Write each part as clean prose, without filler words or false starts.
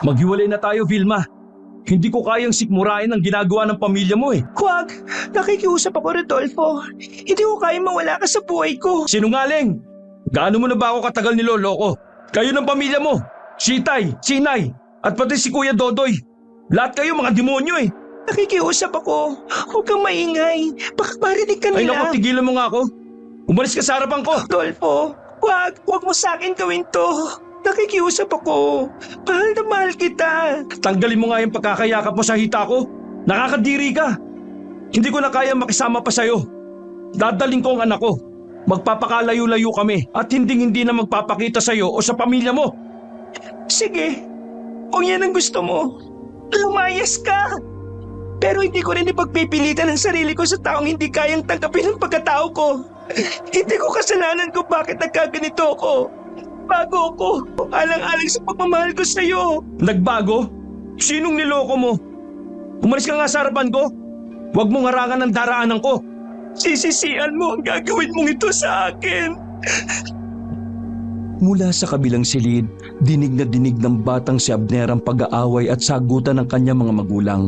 Maghiwalay na tayo, Vilma. Hindi ko kayang sikmurain ang ginagawa ng pamilya mo eh. Huwag! Nakikiusap ako, Rodolfo. Hindi ko kayang mawala ka sa buhay ko. Sinungaling! Gaano mo na ba ako katagal niloloko? Kayo ng pamilya mo, si Itay, si Inay, at pati si Kuya Dodoy. Lahat kayo mga demonyo eh. Nakikiusap ako. Huwag kang maingay. Baka marinig ka Ay nila. naku, tigilan mo nga ako. Umalis ka sa harapan ko. Rodolfo, huwag! Huwag mo sa akin gawin to. Nakikiusap ako. Mahal na mahal kita. Tanggalin mo nga yung pagkakayakap mo sa hita ko. Nakakadiri ka. Hindi ko na kaya makisama pa sa'yo. Dadaling ko ang anak ko. Magpapakalayo-layo kami at hindi na magpapakita sa'yo o sa pamilya mo. Sige, kung yan ang gusto mo, lumayas ka. Pero hindi ko rin ipagpipilitan ang sarili ko sa taong hindi kayang tanggapin ang pagkatao ko. Hindi ko kasalanan kung bakit nagkaganito ako. Bago ako, alang-alang sa pagmamahal ko sa'yo. Nagbago? Sinong niloko mo? Umalis ka nga sa harapan ko. Huwag mong harangan ng daraanan ko. Sisisian mo ang gagawin mong ito sa akin. Mula sa kabilang silid, dinig na dinig ng batang si Abner ang pag-aaway at sagutan ng kanyang mga magulang.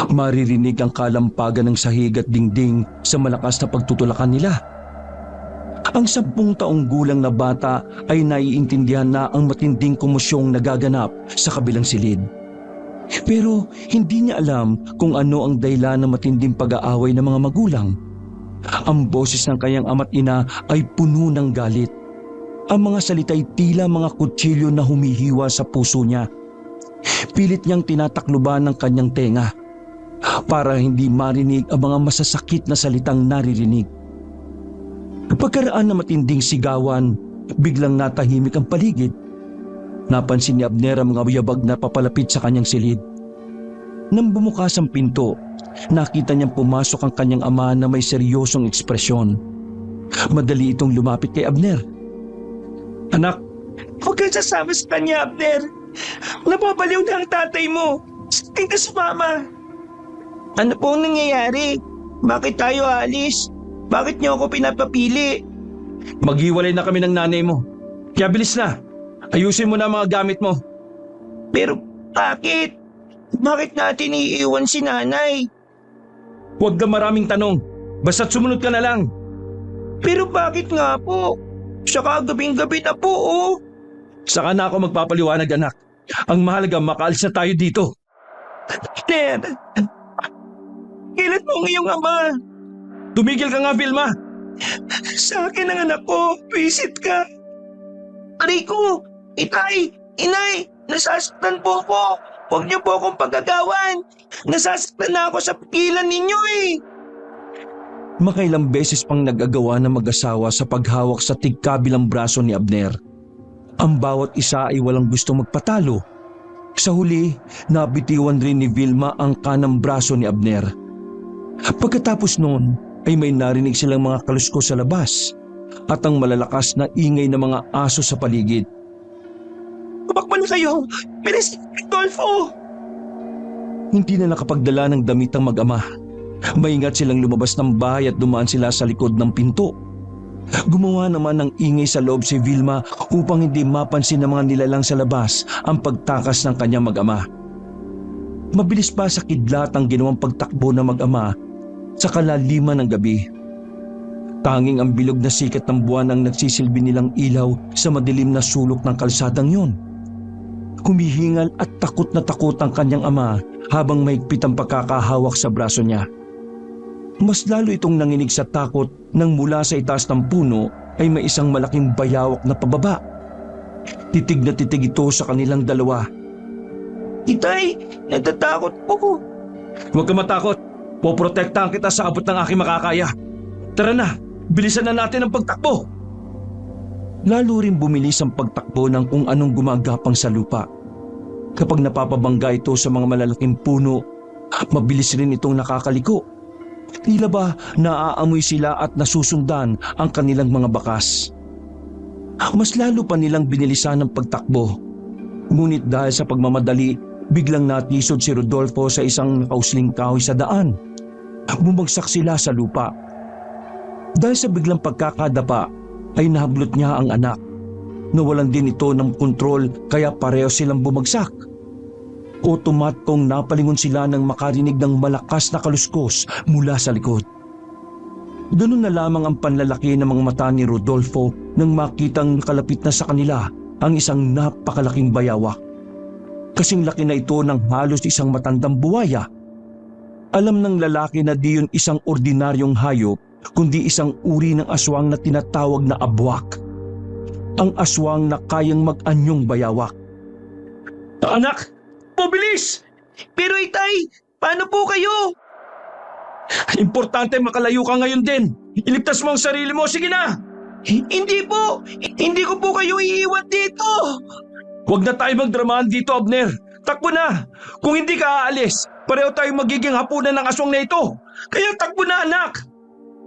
Maririnig ang kalampagan ng sahig at dingding sa malakas na pagtutulakan nila. Ang 10 taong gulang na bata ay naiintindihan na ang matinding komosyong nagaganap sa kabilang silid. Pero hindi niya alam kung ano ang dahilan ng matinding pag-aaway ng mga magulang. Ang boses ng kanyang ama't ina ay puno ng galit. Ang mga salita'y tila mga kutsilyo na humihiwa sa puso niya. Pilit niyang tinatakluban ng kanyang tenga para hindi marinig ang mga masasakit na salitang naririnig. Pagkaraan na matinding sigawan, biglang natahimik ang paligid. Napansin ni Abner ang mga yabag na papalapit sa kanyang silid. Nang bumukas ang pinto, nakita niyang pumasok ang kanyang ama na may seryosong ekspresyon. Madali itong lumapit kay Abner. Anak, Huwag kang sasama sa kanya, Abner. Napapaliw na ang tatay mo. Sakting ka sa mama. Ano pong nangyayari? Bakit tayo alis? Bakit niyo ako pinapapili? maghiwalay na kami ng nanay mo. Kaya bilis na. Ayusin mo na ang mga gamit mo. Pero bakit? Bakit natin iiwan si nanay? Huwag ka maraming tanong. Basta't sumunod ka na lang. Pero bakit nga po? Saka gabing-gabi na po, oh. Saka na ako magpapaliwanag, anak. Ang mahalaga, makaalis na tayo dito. Dad, kailan mo ang iyong ama? Tumigil ka nga, Vilma. Sa akin ang anak ko, visit ka. Rico, Itay, Inay, nasasaktan po ako. Huwag niyo po akong pagagawan. Nasasaktan na ako sa pigilan ninyo eh. Makailang beses pang nag-agawa ng mag-asawa sa paghawak sa tigkabilang braso ni Abner. Ang bawat isa ay walang gusto magpatalo. Sa huli, nabitiwan rin ni Vilma ang kanang braso ni Abner. Pagkatapos noon, ay may narinig silang mga kalusko sa labas at ang malalakas na ingay ng mga aso sa paligid. Tumakbo na kayo. Bilis, Rodolfo. Hindi na nakapagdala ng damit ang mag-ama. Maingat silang lumabas ng bahay at dumaan sila sa likod ng pinto. Gumawa naman ng ingay sa loob si Vilma upang hindi mapansin ng mga nilalang sa labas ang pagtakas ng kanyang mag-ama. Mabilis pa sa kidlat ang ginawang pagtakbo ng mag-ama sa kalaliman ng gabi. Tanging ang bilog na sikat ng buwan ang nagsisilbi nilang ilaw sa madilim na sulok ng kalsadang yun. Humihingal at takot na takot ang kanyang ama habang mahigpit ang pagkakahawak sa braso niya. Mas lalo itong nanginig sa takot nang mula sa itaas ng puno ay may isang malaking bayawak na pababa. Titig na titig ito sa kanilang dalawa. Itay, natatakot po. Huwag ka matakot. Poprotektahan kita sa abot ng aking makakaya. Tara na, bilisan na natin ang pagtakbo. Lalo rin bumilis ang pagtakbo ng kung anong gumagapang sa lupa. Kapag napapabangga ito sa mga malalaking puno, mabilis rin itong nakakaliko. Tila ba naaamoy sila at nasusundan ang kanilang mga bakas. Mas lalo pa nilang binilisan ang pagtakbo. Ngunit dahil sa pagmamadali, biglang natisod si Rodolfo sa isang nakausling kahoy sa daan. Bumagsak sila sa lupa. Dahil sa biglang pagkakadapa, ay nahablot niya ang anak. Nawalan din ito ng kontrol kaya pareho silang bumagsak. Otomatikong napalingon sila nang makarinig ng malakas na kaluskos mula sa likod. Ganun na lamang ang panlalaki ng mga mata ni Rodolfo nang makitang nakalapit na sa kanila ang isang napakalaking bayawak. Kasing laki na ito ng halos isang matandang buwaya. Alam ng lalaki na di yun isang ordinaryong hayop kundi isang uri ng aswang na tinatawag na abwak. Ang aswang na kayang mag-anyong bayawak. Anak! Mabilis! Pero itay, paano po kayo? Importante makalayo ka ngayon din. Iligtas mo ang sarili mo. Sige na! Hindi po! Hindi ko po kayo iiwan dito! Huwag na tayo magdramahan dito, Abner. Takbo na! Kung hindi ka aalis, pareho tayong magiging hapunan ng aswang na ito. Kaya takbo na, anak!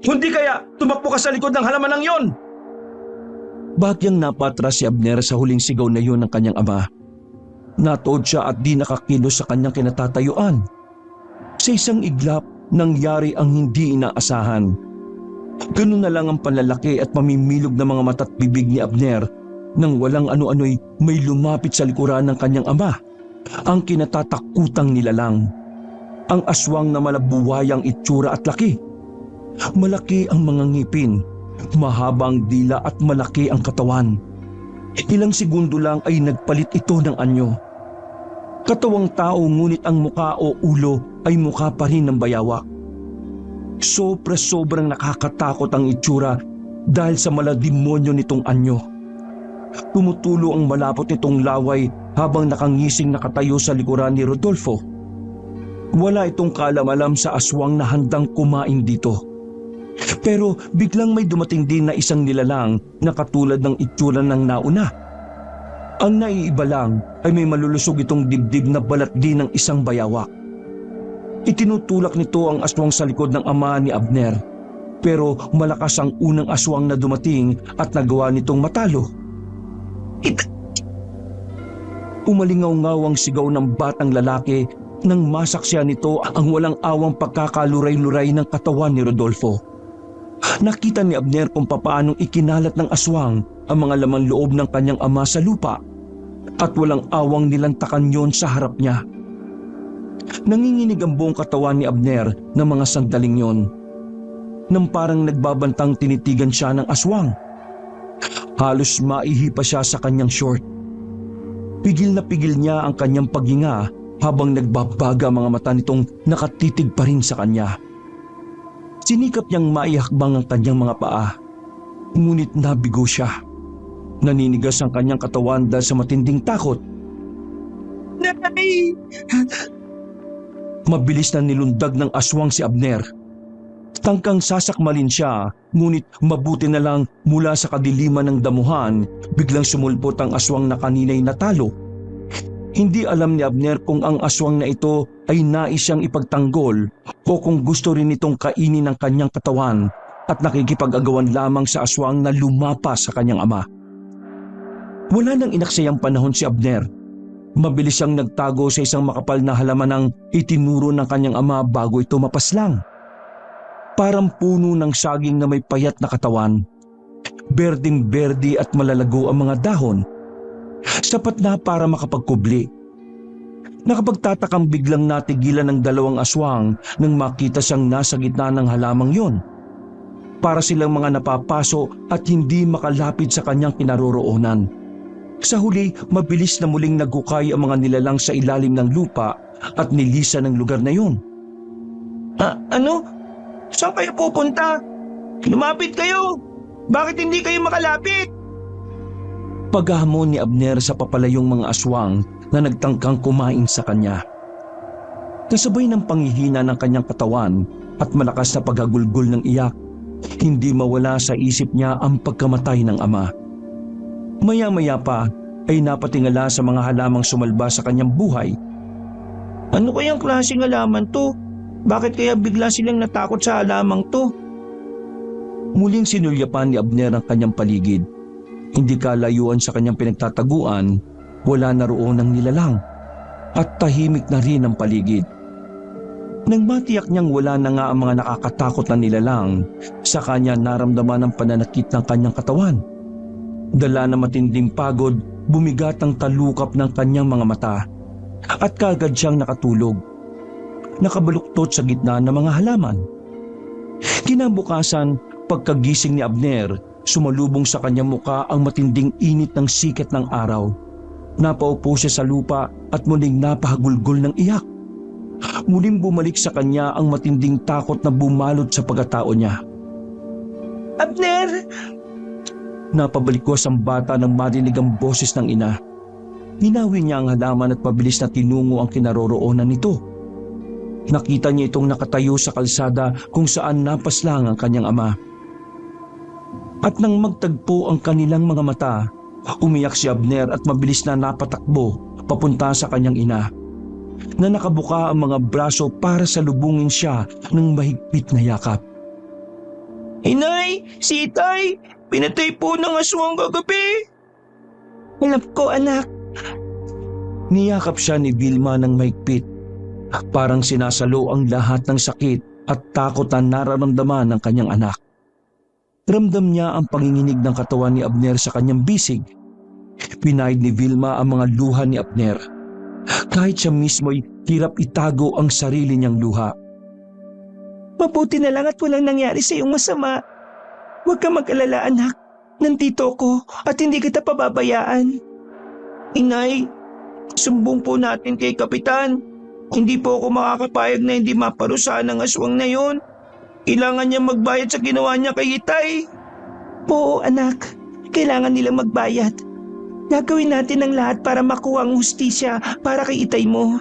Hindi kaya tumakbo ka sa likod ng halamanang yon. Bagyang napatras si Abner sa huling sigaw na yun ng kanyang ama. Natood siya at di nakakilos sa kanyang kinatatayuan. Sa isang iglap, nangyari ang hindi inaasahan. Ganun na lang ang panlalaki at mamimilog na mga mata't bibig ni Abner nang walang ano-ano'y may lumapit sa likuran ng kanyang ama. Ang kinatatakutang nilalang. Ang aswang na malabuwayang itsura at laki. Malaki ang mga ngipin, mahabang dila at malaki ang katawan. Ilang segundo lang ay nagpalit ito ng anyo. Katawang tao ngunit ang muka o ulo ay muka pa rin ng bayawak. Sobrang nakakatakot ang itsura dahil sa malademonyo nitong anyo. Tumutulo ang malapot nitong laway habang nakangising nakatayo sa likuran ni Rodolfo. Wala itong kaalam-alam sa aswang na handang kumain dito. Pero biglang may dumating din na isang nilalang na katulad ng itsura ng nauna. Ang naiiba lang ay may malulusog itong dibdib na balat din ng isang bayawak. Itinutulak nito ang aswang sa likod ng ama ni Abner. Pero malakas ang unang aswang na dumating at nagawa nitong matalo. Umalingaw-ngaw ang sigaw ng batang lalaki nang masaksihan nito ang walang awang pagkakaluray-luray ng katawan ni Rodolfo. Nakita ni Abner kung papaanong ikinalat ng aswang ang mga laman loob ng kanyang ama sa lupa at walang awang nilantakan yon sa harap niya. Nanginginig ang buong katawan ni Abner ng mga sandaling yon. Nang parang nagbabantang tinitigan siya ng aswang. Halos maihipa siya sa kanyang short. Pigil na pigil niya ang kanyang paghinga habang nagbabaga mga mata nitong nakatitig pa rin sa kanya. Sinikap niyang maihakbang ang kanyang mga paa. Ngunit nabigo siya. Naninigas ang kanyang katawan dahil sa matinding takot. Nay! Mabilis na nilundag ng aswang si Abner. Tangkang sasakmalin siya, ngunit mabuti na lang mula sa kadiliman ng damuhan, biglang sumulpot ang aswang na kanina'y natalo. Hindi alam ni Abner kung ang aswang na ito ay nais siyang ipagtanggol o kung gusto rin itong kainin ng kanyang katawan at nakikipag-agawan lamang sa aswang na lumapa sa kanyang ama. Wala nang inaksayang panahon si Abner. Mabilis siyang nagtago sa isang makapal na halaman ng itinuro ng kanyang ama bago ito mapaslang. Parang puno ng saging na may payat na katawan. Berding-berdi at malalago ang mga dahon. Sapat na para makapagkubli. Nakapagtatakang biglang natigilan ng dalawang aswang nang makita siyang nasa gitna ng halamang yon. Para silang mga napapaso at hindi makalapit sa kanyang kinaroroonan. Sa huli, mabilis na muling naghukay ang mga nilalang sa ilalim ng lupa at nilisan ng lugar na yon. Ano? Saan kayo pupunta? Lumapit kayo! Bakit hindi kayo makalapit? Paghahamon ni Abner sa papalayong mga aswang na nagtangkang kumain sa kanya. Kasabay ng panghihina ng kanyang katawan at malakas na paghagulgol ng iyak, hindi mawala sa isip niya ang pagkamatay ng ama. Maya-maya pa ay napatingala sa mga halamang sumalba sa kanyang buhay. Ano kayang klaseng halaman to? Bakit kaya bigla silang natakot sa halamang to? Muling sinulyapan ni Abner ang kanyang paligid. Hindi kalayuan sa kanyang pinagtataguan, wala na roon ang nilalang at tahimik na rin ang paligid. Nang matiyak niyang wala na nga ang mga nakakatakot na nilalang, sa kanya naramdaman ang pananakit ng kanyang katawan. Dala na matinding pagod, bumigat ang talukap ng kanyang mga mata. at kagad siyang nakatulog. Nakabaluktot sa gitna ng mga halaman. Kinabukasan, pagkagising ni Abner, sumalubong sa kanyang muka ang matinding init ng sikat ng araw. Napaupo siya sa lupa at muling napahagulgol ng iyak. Muling bumalik sa kanya ang matinding takot na bumalot sa pagkatao niya. Abner! Napabalikwas ang bata nang marinig ang boses ng ina. Hinawi niya ang halaman at mabilis na tinungo ang kinaroroonan nito. Nakita niya itong nakatayo sa kalsada kung saan napaslang ang kanyang ama. At nang magtagpo ang kanilang mga mata, umiyak si Abner at mabilis na napatakbo papunta sa kanyang ina, na nakabuka ang mga braso para salubungin siya ng mahigpit na yakap. Inay! Si Itay! Pinatay po ng aswang kagabi! Alam ko, anak. Niyakap siya ni Vilma ng mahigpit. Parang sinasalo ang lahat ng sakit at takot na nararamdaman ng kanyang anak. Ramdam niya ang panginginig ng katawan ni Abner sa kanyang bisig. Pinahid ni Vilma ang mga luha ni Abner. Kahit siya mismo'y hirap itago ang sarili niyang luha. Mabuti na lang at walang nangyari sa iyong masama. Huwag ka mag-alala, anak. Nandito ko at hindi kita pababayaan. Inay, sumbong po natin kay Kapitan. Hindi po ako makakapayag na hindi maparusahan ng aswang na yon. Kailangan niya magbayad sa ginawa niya kay Itay. Oo, anak. Kailangan nilang magbayad. Gagawin natin ang lahat para makuha ang hustisya para kay Itay mo.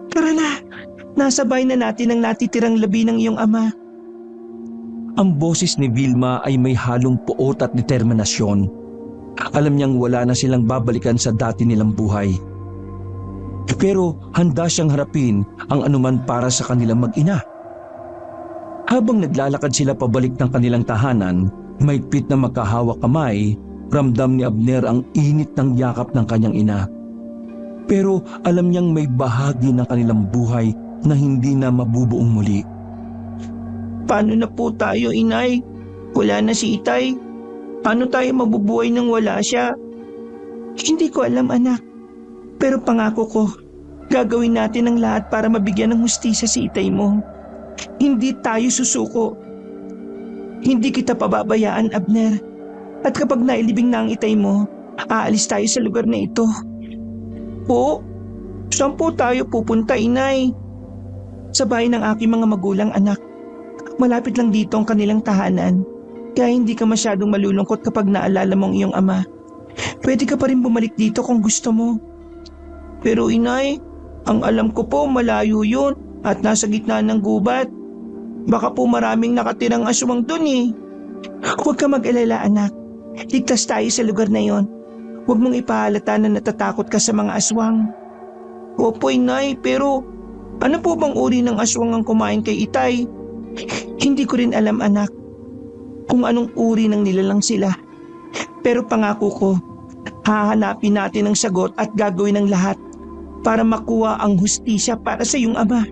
Tara na. Nasa bahay na natin ang natitirang labi ng iyong ama. Ang boses ni Vilma ay may halong puot at determinasyon. Alam niyang wala na silang babalikan sa dati nilang buhay. Pero handa siyang harapin ang anuman para sa kanilang mag-ina. Habang naglalakad sila pabalik ng kanilang tahanan, mahigpit na magkahawak kamay, ramdam ni Abner ang init ng yakap ng kanyang ina. Pero alam niyang may bahagi ng kanilang buhay na hindi na mabubuong muli. Paano na po tayo, Inay? Wala na si Itay. Paano tayo mabubuhay nang wala siya? Hindi ko alam, anak. Pero pangako ko, gagawin natin ang lahat para mabigyan ng hustisya si Itay mo. Hindi tayo susuko. Hindi kita pababayaan, Abner. At kapag nailibing na ang Itay mo, aalis tayo sa lugar na ito. Po? Saan po tayo pupunta, Inay? Sa bahay ng aking mga magulang, anak. Malapit lang dito ang kanilang tahanan. Kaya hindi ka masyadong malulungkot kapag naalala mo ang iyong ama. Pwede ka pa rin bumalik dito kung gusto mo. Pero Inay, ang alam ko po malayo yun at nasa gitna ng gubat. Baka po maraming nakatirang aswang dun eh. Huwag ka mag-alala, anak. Ligtas tayo sa lugar na yon. Huwag mong ipahalata na natatakot ka sa mga aswang. Opo, Inay, pero ano po bang uri ng aswang ang kumain kay Itay? Hindi ko rin alam, anak, kung anong uri ng nilalang sila. Pero pangako ko, hahanapin natin ang sagot at gagawin ang lahat para makuha ang hustisya para sa iyong ama.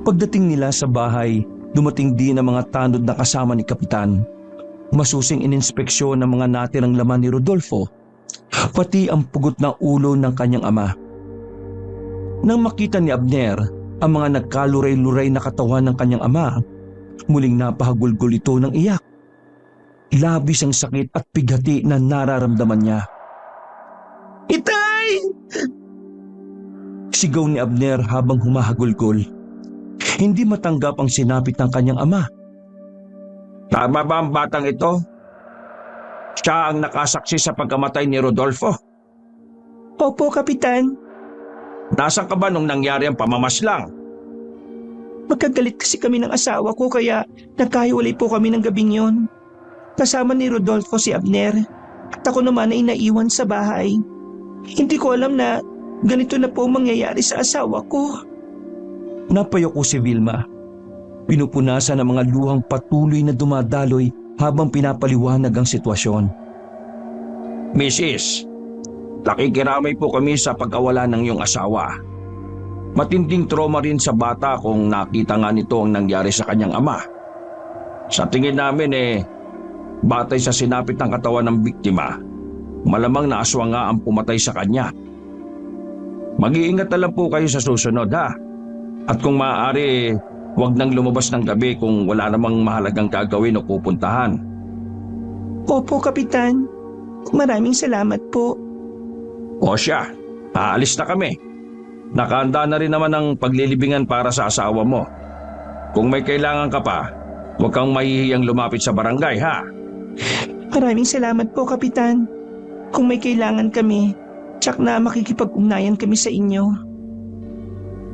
Pagdating nila sa bahay, dumating din ang mga tanod na kasama ni Kapitan. Masusing ininspeksyon ng mga natirang laman ni Rodolfo, pati ang pugot na ulo ng kanyang ama. Nang makita ni Abner ang mga nagkaluray-luray na katawan ng kanyang ama, muling napahagulgol ito ng iyak. Labis ang sakit at pighati na nararamdaman niya. Itay! Sigaw ni Abner habang humahagulgol. Hindi matanggap ang sinapit ng kanyang ama. Tama ba ang batang ito? Siya ang nakasaksi sa pagkamatay ni Rodolfo. Opo, Kapitan. Nasaan ka ba nung nangyari ang pamamaslang? Magkagalit kasi kami ng asawa ko kaya nagkahiwalay po kami ng gabing yon. Kasama ni Rodolfo si Abner at ako naman ay naiwan sa bahay. Hindi ko alam na ganito na po mangyayari sa asawa ko. Napayoko si Vilma. Pinupunasan ang mga luhang patuloy na dumadaloy habang pinapaliwanag ang sitwasyon. Mrs., nakikiramay po kami sa pagkawala ng iyong asawa. Matinding trauma rin sa bata kung nakita nga nito ang nangyari sa kanyang ama. Sa tingin namin batay sa sinapit ng katawan ng biktima, malamang na aswang nga ang pumatay sa kanya. Mag-iingat na lang po kayo sa susunod ha. At kung maaari, huwag nang lumabas ng gabi kung wala namang mahalagang gagawin o pupuntahan. Opo, Kapitan. Maraming salamat po. O siya, aalis na kami. Nakahanda na rin naman ang paglilibingan para sa asawa mo. Kung may kailangan ka pa, huwag kang mahihiyang lumapit sa barangay ha. Maraming salamat po, Kapitan. Kung may kailangan kami, tsak na makikipag-ugnayan kami sa inyo.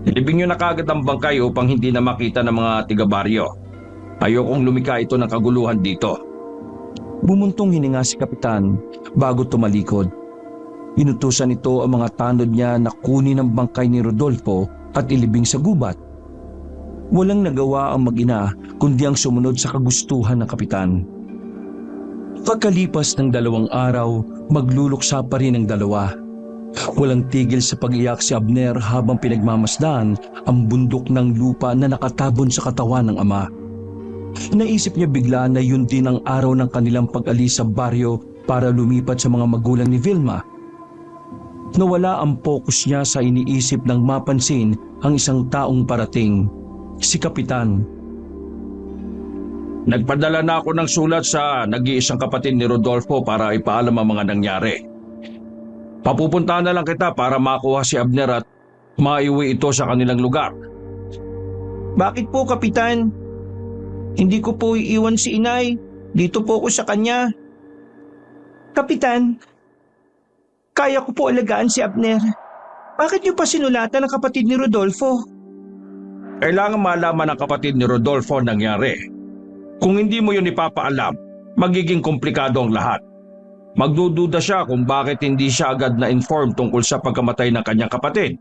Ilibing nyo na kagad ang bangkay upang hindi na makita ng mga tiga-baryo. Ayokong lumika ito ng kaguluhan dito. Bumuntong hininga si Kapitan bago tumalikod. Inutusan ito ang mga tanod niya na kunin ang bangkay ni Rodolfo at ilibing sa gubat. Walang nagawa ang mag-ina kundi ang sumunod sa kagustuhan ng Kapitan. Pagkalipas ng 2 araw, magluluksa pa rin ang dalawa. Walang tigil sa pag-iyak si Abner habang pinagmamasdan ang bundok ng lupa na nakatabon sa katawan ng ama. Naisip niya bigla na yun din ang araw ng kanilang pag-alis sa baryo para lumipat sa mga magulang ni Vilma. Nawala ang focus niya sa iniisip nang mapansin ang isang taong parating, si Kapitan. Nagpadala na ako ng sulat sa nag-iisang kapatid ni Rodolfo para ipaalam ang mga nangyari. Papupuntahan na lang kita para makuha si Abner at maiuwi ito sa kanilang lugar. Bakit po, Kapitan? Hindi ko po iiwan si inay. Dito po ako sa kanya. Kapitan, kaya ko po alagaan si Abner. Bakit niyo pa sinulatan ang kapatid ni Rodolfo? Kailangan malaman ng kapatid ni Rodolfo ang nangyari. Kung hindi mo yun ipapaalam, magiging komplikado ang lahat. Magdududa siya kung bakit hindi siya agad na-inform tungkol sa pagkamatay ng kanyang kapatid.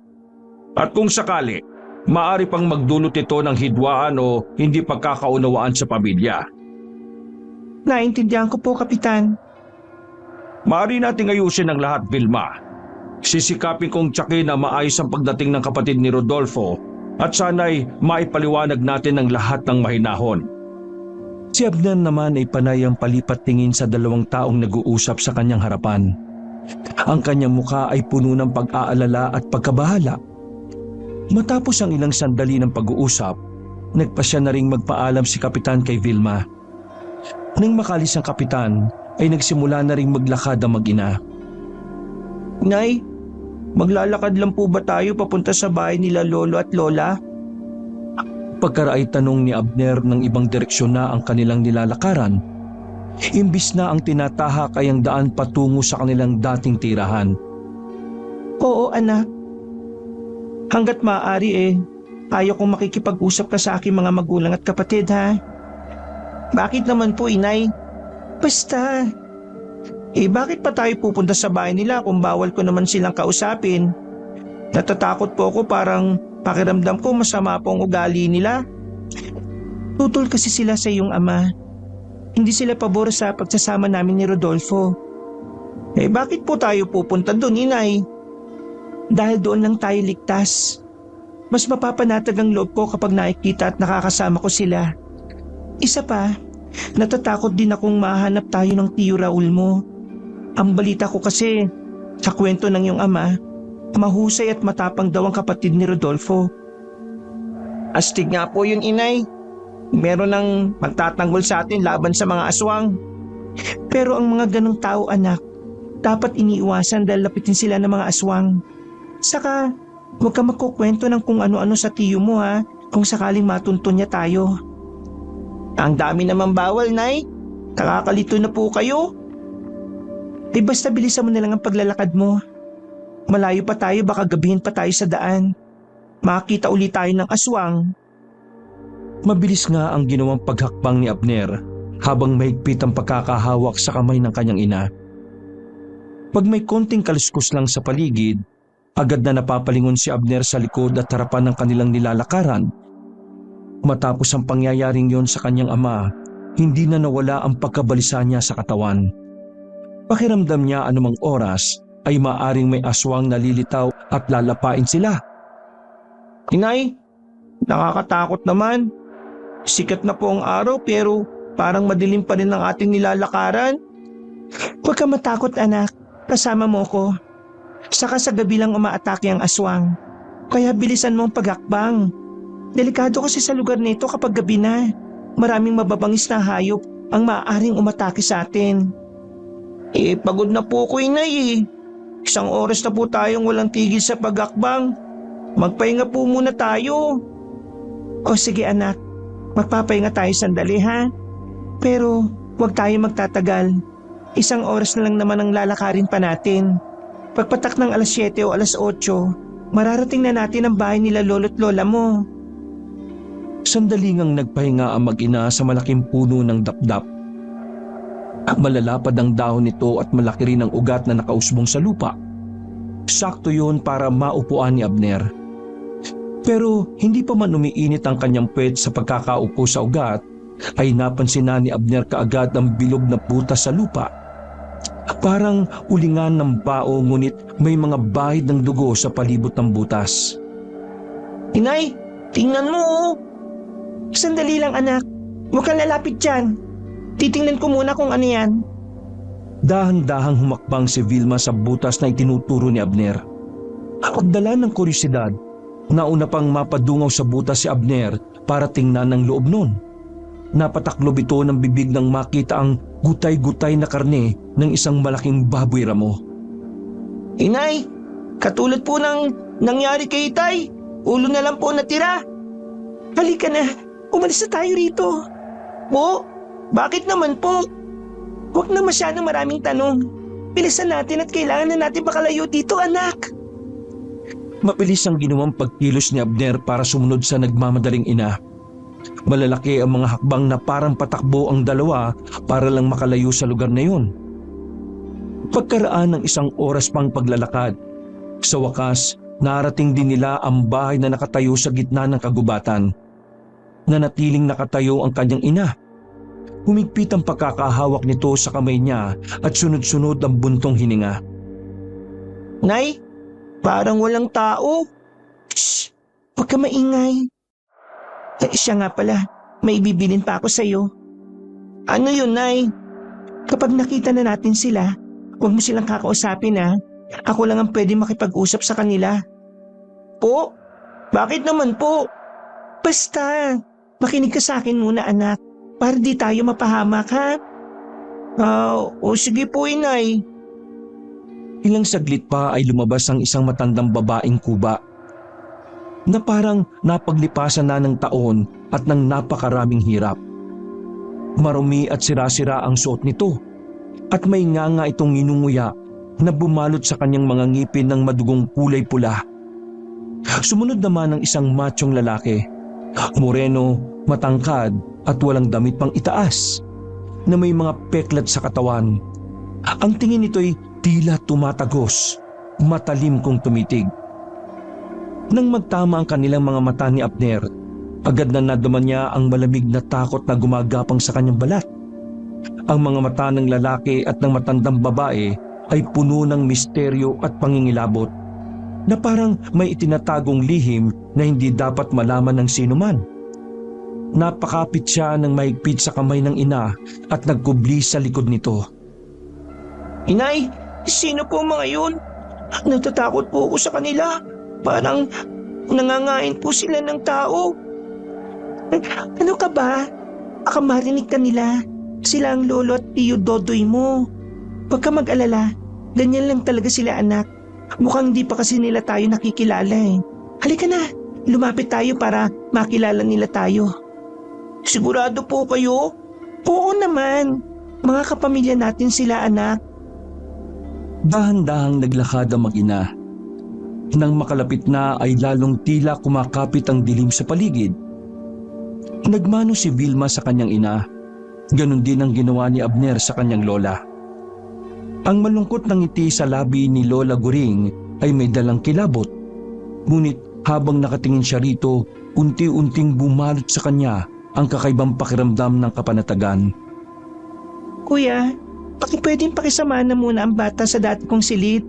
At kung sakali, maaari pang magdulot ito ng hidwaan o hindi pagkakaunawaan sa pamilya. Naintindihan ko po, Kapitan. Maaari nating ayusin ang lahat, Vilma. Sisikapin kong tiyakin na maayos ang pagdating ng kapatid ni Rodolfo at sana'y maipaliwanag natin ang lahat ng mahinahon. Si Abner naman ay panay ang palipat tingin sa 2 taong nag-uusap sa kanyang harapan. Ang kanyang muka ay puno ng pag-aalala at pagkabahala. Matapos ang ilang sandali ng pag-uusap, nagpasya na ring magpaalam si Kapitan kay Vilma. Nang makalis ang Kapitan, ay nagsimula na ring maglakad ang mag-ina. Nay, maglalakad lang po ba tayo papunta sa bahay nila Lolo at Lola? Pagkaraay tanong ni Abner ng ibang direksyon na ang kanilang nilalakaran, imbis na ang tinatahak ay ang daan patungo sa kanilang dating tirahan. Oo, anak. Hanggat maaari ayaw kong makikipag-usap ka sa aking mga magulang at kapatid, ha? Bakit naman po, inay? Basta. Bakit pa tayo pupunta sa bahay nila kung bawal ko naman silang kausapin? Natatakot po ako, parang pakiramdam ko masama po ang ugali nila. Tutol kasi sila sa iyong ama. Hindi sila pabor sa pagsasama namin ni Rodolfo. Bakit po tayo pupunta doon, inay? Dahil doon lang tayo ligtas. Mas mapapanatag ang loob ko kapag nakikita at nakakasama ko sila. Isa pa, natatakot din akong mahanap tayo ng tiyo Raul mo. Ang balita ko kasi, sa kwento ng iyong ama, mahusay at matapang daw ang kapatid ni Rodolfo. Astig nga po yun, inay. Meron ng magtatanggol sa atin laban sa mga aswang. Pero ang mga ganong tao, anak, dapat iniiwasan dahil lapitin sila ng mga aswang. Saka, huwag ka magkukwento ng kung ano-ano sa tiyo mo, ha, kung sakaling matuntun niya tayo. Ang dami naman bawal, nay. Nakakalito na po kayo. Basta bilisan mo na lang ang paglalakad mo. Malayo pa tayo, baka gabihin pa tayo sa daan. Makakita ulit tayo ng aswang. Mabilis nga ang ginawang paghakbang ni Abner habang mahigpit ang pagkakahawak sa kamay ng kanyang ina. Pag may konting kaluskos lang sa paligid, agad na napapalingon si Abner sa likod at harapan ng kanilang nilalakaran. Matapos ang pangyayaring yon sa kanyang ama, hindi na nawala ang pagkabalisa niya sa katawan. Pakiramdam niya anumang oras ay maaring may aswang nalilitaw at lalapain sila. Inay, nakakatakot naman. Sikat na po ang araw pero parang madilim pa rin ang ating nilalakaran. Huwag ka matakot, anak. Kasama mo ko. Saka sa gabi lang umaatake ang aswang. Kaya bilisan mong paghakbang. Delikado kasi sa lugar nito kapag gabi na. Maraming mababangis na hayop ang maaaring umatake sa atin. Pagod na po ko, inay. 1 oras na po tayong walang tigil sa paghakbang. Magpahinga po muna tayo. O sige anak, magpapahinga tayo sandali ha. Pero huwag tayo magtatagal. 1 oras na lang naman ang lalakarin pa natin. Pagpatak ng alas 7 o alas 8, mararating na natin ang bahay nila lolo't lola mo. Sandali ngang nagpahinga ang mag-ina sa malaking puno ng dapdap. Malalapad ang dahon nito at malaki rin ang ugat na nakausbong sa lupa. Sakto yun para maupuan ni Abner. Pero hindi pa man umiinit ang kanyang puwet sa pagkakaupo sa ugat, ay napansin na ni Abner kaagad ang bilog na butas sa lupa. Parang ulingan ng bao ngunit may mga bahid ng dugo sa palibot ng butas. Inay, tingnan mo oh. Sandali lang anak, huwag kang lalapit dyan. Titingnan ko muna kung ano yan. Dahan-dahang humakbang si Vilma sa butas na itinuturo ni Abner. Pagdala ng kuryosidad, nauna pang mapadungaw sa butas si Abner para tingnan ang loob nun. Napataklob ito ng bibig nang makita ang gutay-gutay na karne ng isang malaking baboy ramo. Inay, katulad po ng nangyari kay Itay, ulo na lang po natira. Halika na, umalis na tayo rito. Po, bakit naman po? Huwag na masyadong maraming tanong. Bilisan natin at kailangan na natin makalayo dito, anak. Mabilis ang ginawang pagkilos ni Abner para sumunod sa nagmamadaling ina. Malalaki ang mga hakbang na parang patakbo ang dalawa para lang makalayo sa lugar na yun. Pagkaraan ng 1 oras pang paglalakad, sa wakas narating din nila ang bahay na nakatayo sa gitna ng kagubatan. Nanatiling nakatayo ang kanyang ina. Humigpit ang pagkakahawak nito sa kamay niya at sunod-sunod ang buntong hininga. Nay, parang walang tao. Shh, huwag ka maingay. Siya nga pala, may bibilin pa ako sa'yo. Ano yun, Nay? Kapag nakita na natin sila, huwag mo silang kakausapin ha. Ako lang ang pwede makipag-usap sa kanila. Po? Bakit naman po? Basta, makinig ka sa akin muna anak, para di tayo mapahamak ha. O sige po inay. Ilang saglit pa ay lumabas ang isang matandang babaeng kuba na parang napaglipasan na ng taon at ng napakaraming hirap. Marumi at sira-sira ang suot nito at may nganga itong inunguya na bumalot sa kanyang mga ngipin ng madugong kulay pula. Sumunod naman ang isang machong lalaki, moreno, matangkad at walang damit pang itaas, na may mga peklat sa katawan. Ang tingin nito'y tila tumatagos, matalim kung tumitig. Nang magtama ang kanilang mga mata ni Abner, agad na nadaman niya ang malamig na takot na gumagapang sa kanyang balat. Ang mga mata ng lalaki at ng matandang babae ay puno ng misteryo at pangingilabot, na parang may itinatagong lihim na hindi dapat malaman ng sinuman. Napakapit siya ng mahigpit sa kamay ng ina at nagkubli sa likod nito. Inay, sino po mga yun? Natatakot po ako sa kanila. Parang nangangain po sila ng tao. Ano ka ba? Baka marinig ka nila. Sila ang lolo at tiyo Dodoy mo. Huwag ka mag-alala. Ganyan lang talaga sila anak. Mukhang di pa kasi nila tayo nakikilala eh. Halika na, lumapit tayo para makilala nila tayo. Sigurado po kayo? Oo naman. Mga kapamilya natin sila anak. Dahan-dahang naglakad ang mag-ina. Nang makalapit na ay lalong tila kumakapit ang dilim sa paligid. Nagmano si Vilma sa kanyang ina. Ganon din ang ginawa ni Abner sa kanyang lola. Ang malungkot ng ngiti sa labi ni Lola Guring ay may dalang kilabot. Ngunit habang nakatingin siya rito, unti-unting bumalot sa kanya ang kakaibang pakiramdam ng kapanatagan. Kuya, pwedeng pakisamahan na muna ang bata sa dati kong silid.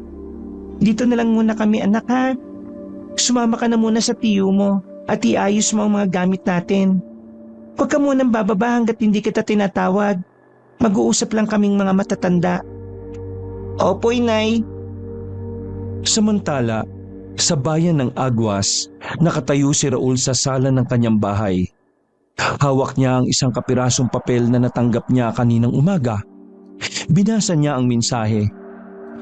Dito na lang muna kami anak ha. Sumama ka na muna sa tiyo mo at iayos mo ang mga gamit natin. Huwag ka munang bababa hanggat hindi kita tinatawag. Mag-uusap lang kaming mga matatanda. Opo, inay. Samantala, sa bayan ng Aguas, nakatayo si Raul sa sala ng kanyang bahay. Hawak niya ang isang kapirasong papel na natanggap niya kaninang umaga. Binasa niya ang mensahe.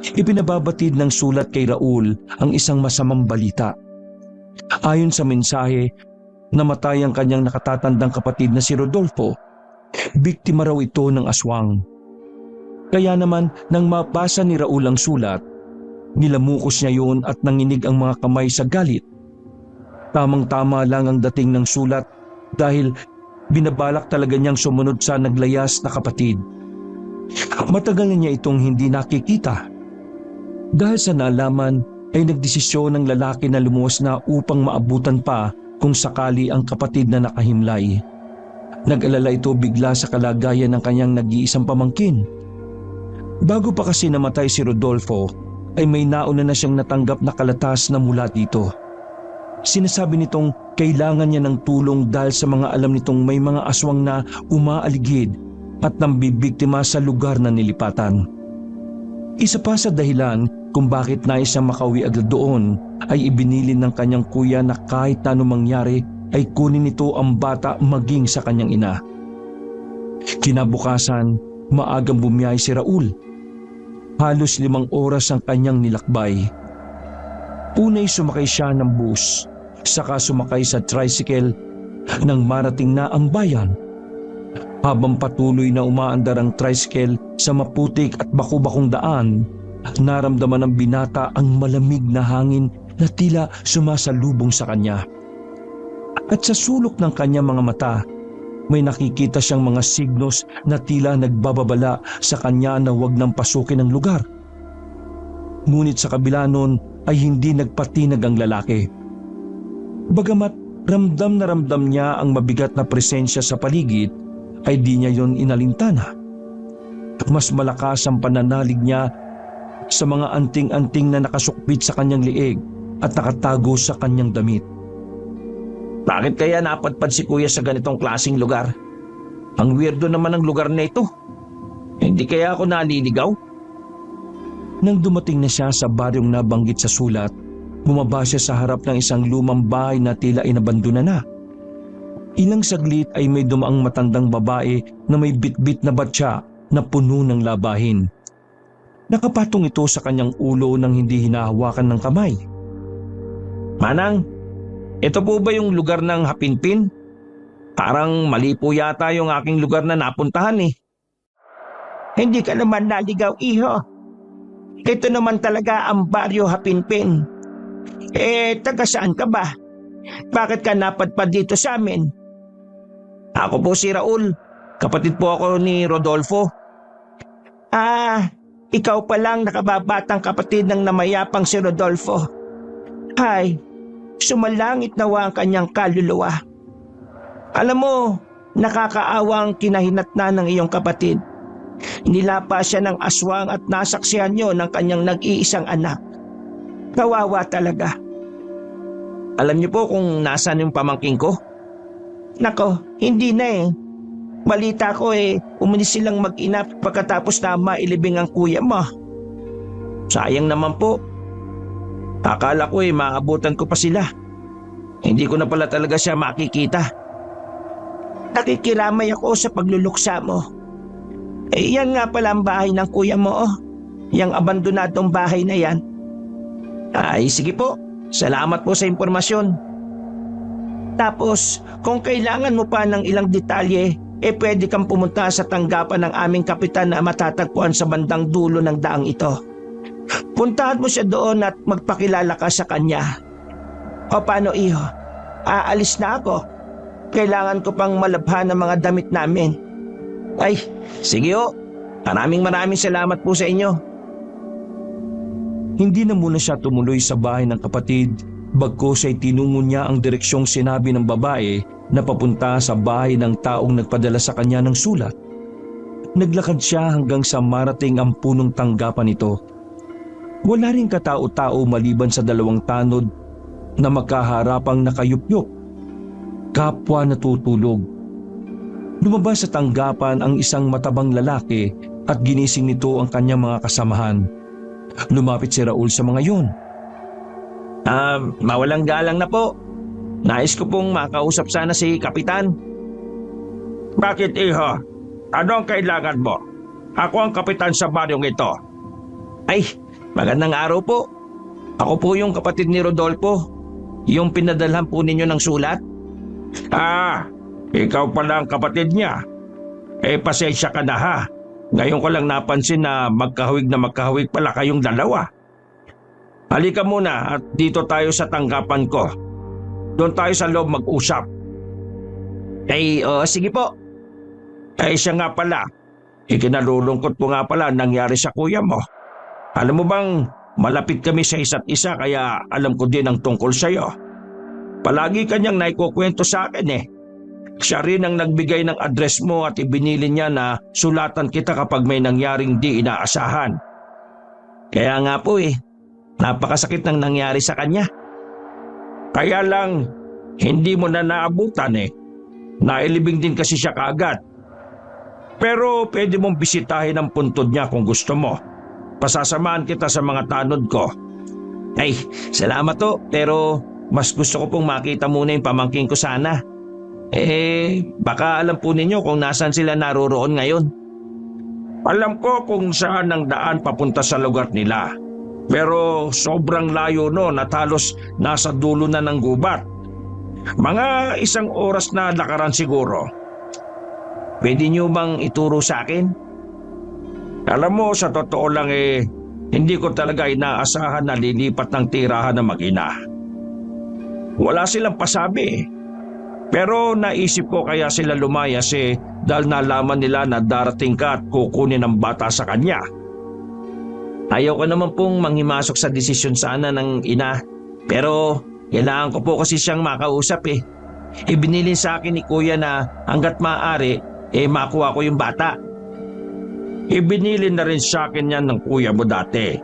Ipinababatid ng sulat kay Raul ang isang masamang balita. Ayon sa mensahe, namatay ang kanyang nakatatandang kapatid na si Rodolfo. Biktima raw ito ng aswang. Kaya naman nang mabasa ni Raul ang sulat, nilamukos niya yun at nanginig ang mga kamay sa galit. Tamang-tama lang ang dating ng sulat dahil binabalak talaga niyang sumunod sa naglayas na kapatid. Matagal na niya itong hindi nakikita. Dahil sa nalaman ay nagdesisyon ng lalaki na lumuwas na upang maabutan pa kung sakali ang kapatid na nakahimlay. Nag-alala ito bigla sa kalagayan ng kanyang nag-iisang pamangkin. Bago pa kasi namatay si Rodolfo, ay may nauna na siyang natanggap na kalatas na mula dito. Sinasabi nitong kailangan niya ng tulong dahil sa mga alam nitong may mga aswang na umaaligid at nambibiktima sa lugar na nilipatan. Isa pa sa dahilan kung bakit nais siyang makauwi agad doon ay ibinilin ng kanyang kuya na kahit na anong mangyari ay kunin nito ang bata maging sa kanyang ina. Kinabukasan, maagang bumiyahe si Raul. Halos 5 oras ang kanyang nilakbay. Unay sumakay siya ng bus, saka sumakay sa tricycle nang marating na ang bayan. Habang patuloy na umaandar ang tricycle sa maputik at baku-bakong daan, naramdaman ng binata ang malamig na hangin na tila sumasalubong sa kanya. At sa sulok ng kanyang mga mata, may nakikita siyang mga signos na tila nagbababala sa kanya na huwag nang pasukin ang lugar. Ngunit sa kabila nun ay hindi nagpatinag ang lalaki. Bagamat ramdam na ramdam niya ang mabigat na presensya sa paligid, ay di niya yon inalintana. Mas malakas ang pananalig niya sa mga anting-anting na nakasukbit sa kanyang liig at nakatago sa kanyang damit. Bakit kaya napadpad si kuya sa ganitong klaseng lugar? Ang weirdo naman ng lugar na ito. Hindi kaya ako naliligaw? Nang dumating na siya sa baryong nabanggit sa sulat, bumaba siya sa harap ng isang lumang bahay na tila inabandona na. Ilang saglit ay may dumaang matandang babae na may bitbit na batya na puno ng labahin. Nakapatong ito sa kanyang ulo nang hindi hinahawakan ng kamay. Manang, ito po ba yung lugar ng Hapinpin? Parang mali po yata yung aking lugar na napuntahan eh. Hindi ka naman naligaw, iho. Ito naman talaga ang baryo Hapinpin. Taga saan ka ba? Bakit ka napadpad dito sa amin? Ako po si Raul. Kapatid po ako ni Rodolfo. Ikaw pa lang nakababatang kapatid ng namayapang si Rodolfo. Ay, sumalangit nawa ang kanyang kaluluwa. Alam mo, nakakaawang kinahinatnan ng iyong kapatid. Nilapa siya ng aswang at nasaksihan niyo ng kanyang nag-iisang anak. Kawawa talaga. Alam niyo po kung nasaan yung pamangking ko? Nako, hindi na eh. Balita ko umalis silang mag-ina pagkatapos na mailibing ang kuya mo. Sayang naman po. Akala ko maabutan ko pa sila. Hindi ko na pala talaga siya makikita. Nakikiramay ako sa pagluluksa mo. Yan nga pala ang bahay ng kuya mo, oh. Yang abandonadong bahay na yan. Ay, sige po. Salamat po sa impormasyon. Tapos, kung kailangan mo pa ng ilang detalye, pwede kang pumunta sa tanggapan ng aming kapitan na matatagpuan sa bandang dulo ng daang ito. Puntahan mo siya doon at magpakilala ka sa kanya. O paano, iho? Aalis na ako. Kailangan ko pang malabhan ng mga damit namin. Ay, sige ho. Maraming salamat po sa inyo. Hindi na muna siya tumuloy sa bahay ng kapatid, bagkus ay tinungo niya ang direksyong sinabi ng babae na papunta sa bahay ng taong nagpadala sa kanya ng sulat. Naglakad siya hanggang sa marating ang punong tanggapan nito. Wala ring katao-tao maliban sa 2 tanod na magkaharapang nakayupyup. Kapwa natutulog. Lumabas sa tanggapan ang isang matabang lalaki at ginising nito ang kanyang mga kasamahan. Lumapit si Raul sa mga yun. Mawalang galang na po. Nais ko pong makausap sana si Kapitan. Bakit iho? Ano ang kailangan mo? Ako ang kapitan sa baryong ito. Ay, magandang araw po. Ako po yung kapatid ni Rodolfo. Yung pinadalhan po ninyo ng sulat. Ikaw pala ang kapatid niya. Pasensya ka na ha. Ngayon ko lang napansin na magkahawig pala kayong dalawa. Halika muna at dito tayo sa tanggapan ko. Doon tayo sa loob mag-usap. Sige po. Siya nga pala. Ikinalulungkot ko nga pala nangyari sa kuya mo. Alam mo bang malapit kami sa isa't isa kaya alam ko din ang tungkol sa'yo. Palagi kanyang naikukwento sa akin eh. Siya rin ang nagbigay ng address mo at ibinili niya na sulatan kita kapag may nangyaring di inaasahan. Kaya nga po napakasakit ng nangyari sa kanya. Kaya lang, hindi mo na naabutan eh. Nailibing din kasi siya kaagad. Pero pwede mong bisitahin ang puntod niya kung gusto mo. Pasasamahan kita sa mga tanod ko. Salamat to, pero mas gusto ko pong makita muna yung pamangking ko sana. Baka alam po ninyo kung nasan sila naroroon ngayon. Alam ko kung saan ang daan papunta sa lugar nila. Pero sobrang layo at halos nasa dulo na ng gubat. Mga 1 oras na lakaran siguro. Pwede niyo bang ituro sa akin? Alam mo, sa totoo lang hindi ko talaga inaasahan na lilipat ng tirahan ng mag-ina. Wala silang pasabi. Pero naisip ko kaya sila lumayas dahil nalaman nila na darating ka at kukunin ang bata sa kanya. Ayaw ko naman pong manghimasok sa desisyon sana ng ina. Pero kailangan ko po kasi siyang makausap Ibinilin sa akin ni kuya na hanggat maaari makuha ko yung bata. Ibinili na rin sa akin yan ng kuya mo dati.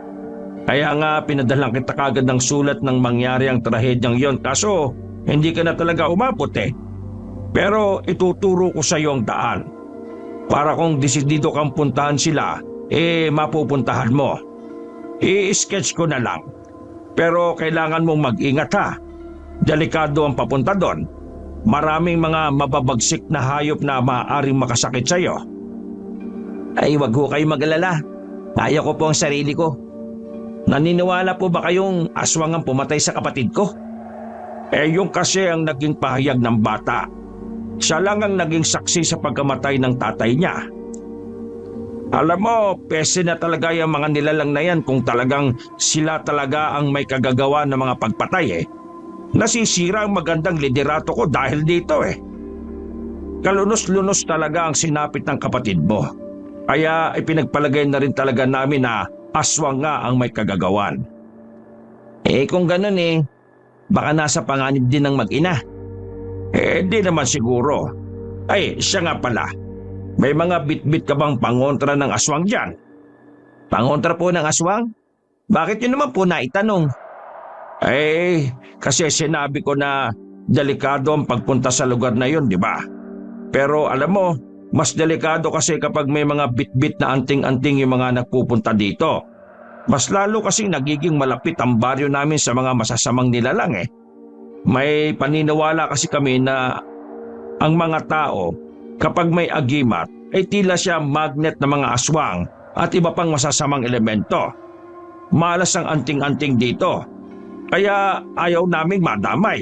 Kaya nga pinadalang kita kagad ng sulat ng mangyari ang trahedyang yon kaso hindi ka na talaga umabot Pero ituturo ko sa iyo ang daan. Para kung desidido kang puntahan sila, mapupuntahan mo. I-sketch ko na lang. Pero kailangan mong mag-ingat ha. Delikado ang papunta doon. Maraming mga mababagsik na hayop na maaaring makasakit sa iyo. Wag ho kayo mag-alala. Kaya ko po ang sarili ko. Naniniwala po ba kayong aswang ang pumatay sa kapatid ko? Yung kasi ang naging pahayag ng bata. Siya lang ang naging saksi sa pagkamatay ng tatay niya. Alam mo, pese na talaga yung mga nilalang na yan kung talagang sila talaga ang may kagagawa ng mga pagpatay Nasisira ang magandang liderato ko dahil dito Kalunos-lunos talaga ang sinapit ng kapatid mo. Kaya ipinagpalagay na rin talaga namin na aswang nga ang may kagagawan. Kung ganun baka nasa panganib din ng mag-ina. Di naman siguro. Siya nga pala. May mga bit-bit ka bang pangontra ng aswang dyan? Pangontra po ng aswang? Bakit yun naman po naitanong? Kasi sinabi ko na delikado ang pagpunta sa lugar na yun, di ba? Pero alam mo, mas delikado kasi kapag may mga bit-bit na anting-anting yung mga nagpupunta dito. Mas lalo kasi nagiging malapit ang baryo namin sa mga masasamang nilalang May paniniwala kasi kami na ang mga tao, kapag may agimat, tila siya magnet ng mga aswang at iba pang masasamang elemento. Malas ang anting-anting dito. Kaya ayaw naming madamay.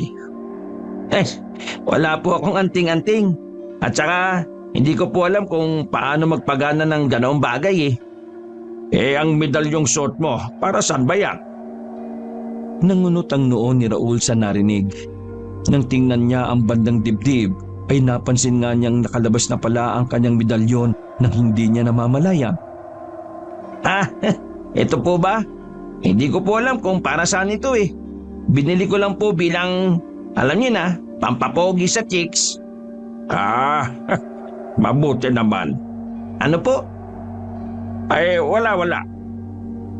Wala po akong anting-anting. At saka, hindi ko po alam kung paano magpagana ng ganoong bagay Ang medalyong suot mo, para saan ba yan? Nangunot ang noo ni Raul sa narinig. Nang tingnan niya ang bandang dibdib, ay napansin nga niyang nakalabas na pala ang kanyang medalyon nang hindi niya namamalayan. Ito po ba? Hindi ko po alam kung para saan ito Binili ko lang po bilang, alam niyo na, pampapogi sa chicks. Mabuti naman. Ano po? Wala.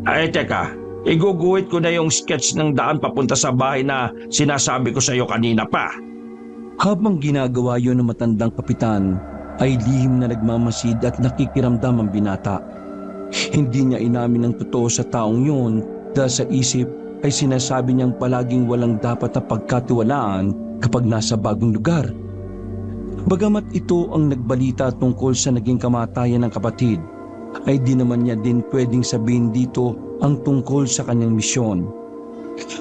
Teka, iguguhit ko na yung sketch ng daan papunta sa bahay na sinasabi ko sa iyo kanina pa. Habang ginagawa yun ng matandang kapitan, ay lihim na nagmamasid at nakikiramdam ang binata. Hindi niya inamin ang totoo sa taong yun dahil sa isip ay sinasabi niyang palaging walang dapat na pagkatiwalaan kapag nasa bagong lugar. Bagamat ito ang nagbalita tungkol sa naging kamatayan ng kapatid, ay di naman niya din pwedeng sabihin dito ang tungkol sa kanyang misyon.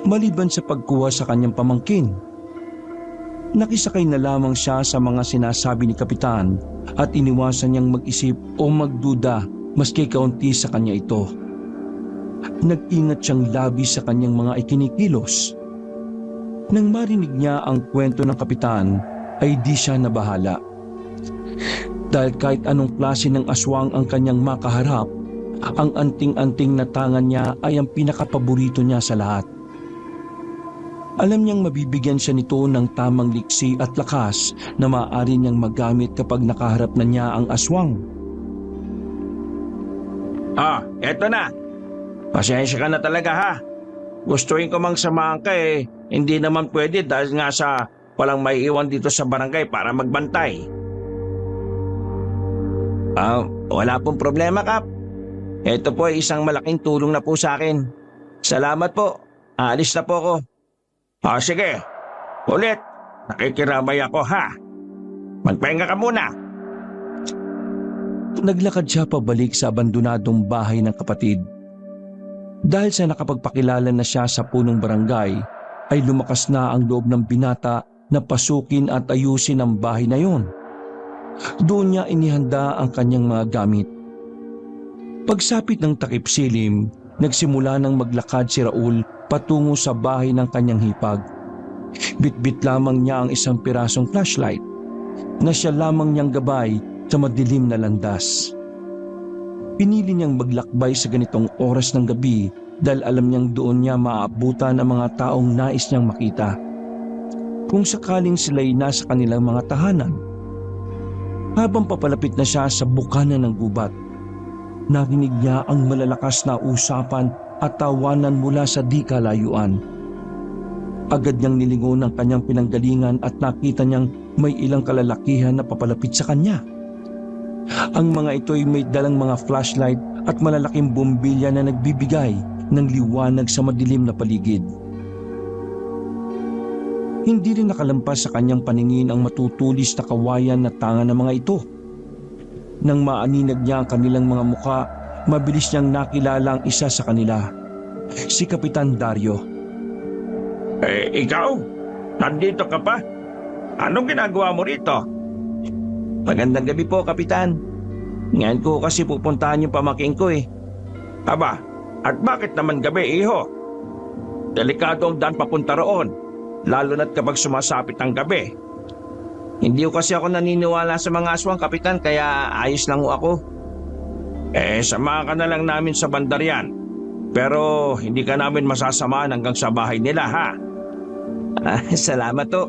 Maliban sa pagkuha sa kanyang pamangkin. Nakisakay na lamang siya sa mga sinasabi ni Kapitan at iniwasan niyang mag-isip o magduda maski kaunti sa kanya ito. Nag-ingat siyang labis sa kanyang mga ikinikilos. Nang marinig niya ang kwento ng Kapitan, ay di siya nabahala. Dahil kahit anong klase ng aswang ang kanyang makaharap, ang anting-anting na tangan niya ay ang pinakapaborito niya sa lahat. Alam niyang mabibigyan siya nito ng tamang liksi at lakas na maaari niyang magamit kapag nakaharap na niya ang aswang. Eto na. Pasensya ka na talaga ha. Gustuin ko mang samahan ka hindi naman pwede dahil nga sa walang may iwan dito sa barangay para magbantay. Wala pong problema, Kap. Ito po ay isang malaking tulong na po sa akin. Salamat po. Aalis na po ako. Sige. Ulit. Nakikiramay ako ha. Magpahinga ka muna. Naglakad siya pabalik sa abandonadong bahay ng kapatid. Dahil sa nakapagpakilala na siya sa punong barangay, ay lumakas na ang loob ng binata na pasukin at ayusin ang bahay na yon. Doon niya inihanda ang kanyang mga gamit. Pagsapit ng takip silim, nagsimula nang maglakad si Raul patungo sa bahay ng kanyang hipag. Bitbit lamang niya ang isang pirasong flashlight na siya lamang niyang gabay sa madilim na landas. Pinili niyang maglakbay sa ganitong oras ng gabi dahil alam niyang doon niya maaabutan ang mga taong nais niyang makita. Kung sakaling sila'y nasa kanilang mga tahanan. Habang papalapit na siya sa bukana ng gubat, narinig niya ang malalakas na usapan at tawanan mula sa di kalayuan. Agad niyang nilingon ang kanyang pinanggalingan at nakita niyang may ilang kalalakihan na papalapit sa kanya. Ang mga ito'y may dalang mga flashlight at malalaking bombilya na nagbibigay ng liwanag sa madilim na paligid. Hindi rin nakalampas sa kanyang paningin ang matutulis na kawayan na tanga ng mga ito. Nang maaninag niya ang kanilang mga muka, mabilis niyang nakilala ang isa sa kanila, si Kapitan Dario. Ikaw? Nandito ka pa? Anong ginagawa mo rito? Magandang gabi po, Kapitan. Ngayon ko kasi pupuntahan yung pamangkin ko Aba, at bakit naman gabi, iho? Delikado ang daan papunta roon. Lalo na't kapag sumasapit ang gabi. Hindi ko kasi ako naniniwala sa mga aswang, Kapitan, kaya ayos lang ako. Samahan ka na lang namin sa bandaryan. Pero hindi ka namin masasamahan hanggang sa bahay nila, ha? Salamat to.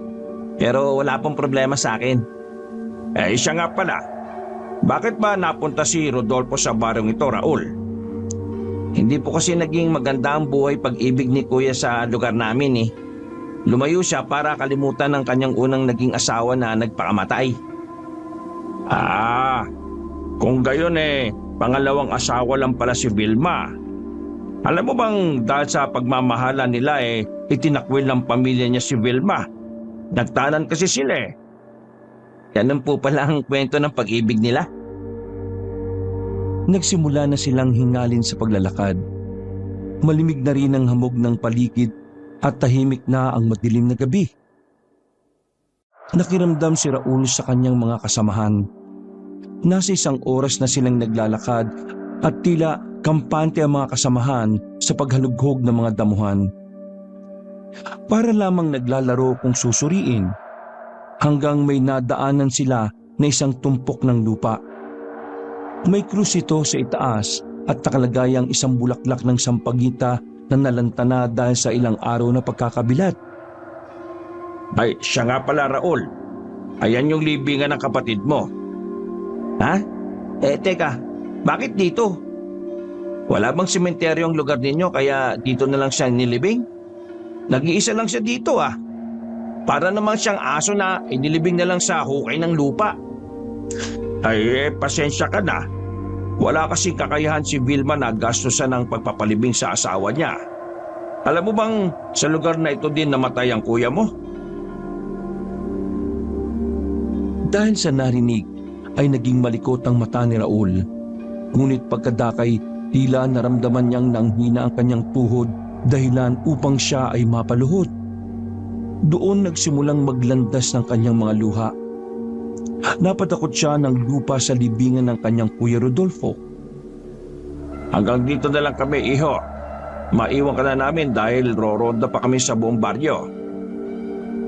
Pero wala pong problema sa akin. Siya nga pala. Bakit ba napunta si Rodolfo sa baryong ito, Raul? Hindi po kasi naging maganda ang buhay pag-ibig ni Kuya sa lugar namin Lumayo siya para kalimutan ng kanyang unang naging asawa na nagpakamatay. Kung gayon pangalawang asawa lang pala si Vilma. Alam mo bang dahil sa pagmamahala nila itinakwil ng pamilya niya si Vilma. Nagtanan kasi sila Ganun po pala ang kwento ng pag-ibig nila. Nagsimula na silang hingalin sa paglalakad. Malimig na rin ang hamog ng paligid at tahimik na ang madilim na gabi. Nakiramdam si Raul sa kanyang mga kasamahan. Nasa 1 oras na silang naglalakad at tila kampante ang mga kasamahan sa paghalughog ng mga damuhan. Para lamang naglalaro kung susuriin, hanggang may nadaanan sila na isang tumpok ng lupa. May krus ito sa itaas at nakalagayang isang bulaklak ng sampagita na nalantana dahil sa ilang araw na pagkakabilat. Siya nga pala, Raul. Ayan yung libingan ng kapatid mo. Ha? Teka, bakit dito? Wala bang sementeryo ang lugar ninyo kaya dito na lang siya nilibing? Nag-iisa lang siya dito Para namang siyang aso na inilibing na lang sa hukay ng lupa. Pasensya ka na. Wala kasing kakayahan si Vilma na gastusan ng pagpapalibing sa asawa niya. Alam mo bang sa lugar na ito din namatay ang kuya mo? Dahil sa narinig ay naging malikot ang mata ni Raul. Ngunit pagkadakay, tila naramdaman niyang nanghina ang kanyang tuhod dahilan upang siya ay mapaluhod. Doon nagsimulang maglandas ng kanyang mga luha. Napatakot siya ng lupa sa libingan ng kanyang kuya Rodolfo. Hanggang dito na lang kami, iho. Maiwan ka na namin dahil roronda pa kami sa buong baryo.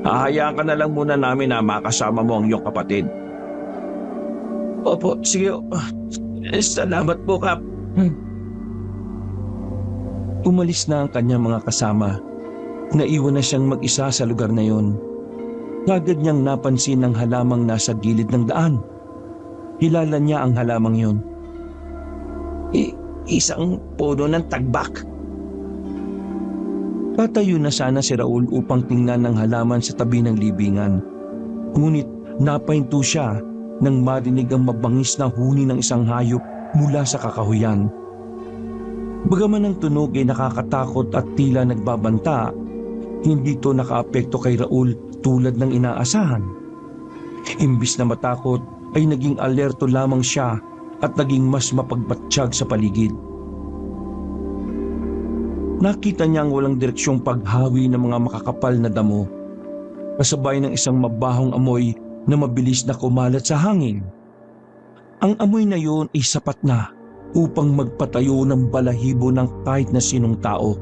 Hahayaan ka na lang muna namin na makasama mo ang iyong kapatid. Opo, sige. Salamat po, Kap. Umalis na ang kanyang mga kasama. Naiwan na siyang mag-isa sa lugar na yon. Kagad niyang napansin ang halamang nasa gilid ng daan. Kilala niya ang halamang yon. Isang puno ng tagbak. Tatayo na sana si Raul upang tingnan ang halaman sa tabi ng libingan. Ngunit napahinto siya nang marinig ang mabangis na huni ng isang hayop mula sa kakahuyan. Bagaman ang tunog ay nakakatakot at tila nagbabanta, hindi ito nakaapekto kay Raul tulad ng inaasahan. Imbis na matakot ay naging alerto lamang siya at naging mas mapagbatsyag sa paligid. Nakita niya ang walang direksyong paghawi ng mga makakapal na damo, kasabay ng isang mabahong amoy na mabilis na kumalat sa hangin. Ang amoy na yun ay sapat na upang magpatayo ng balahibo ng kahit na sinong tao.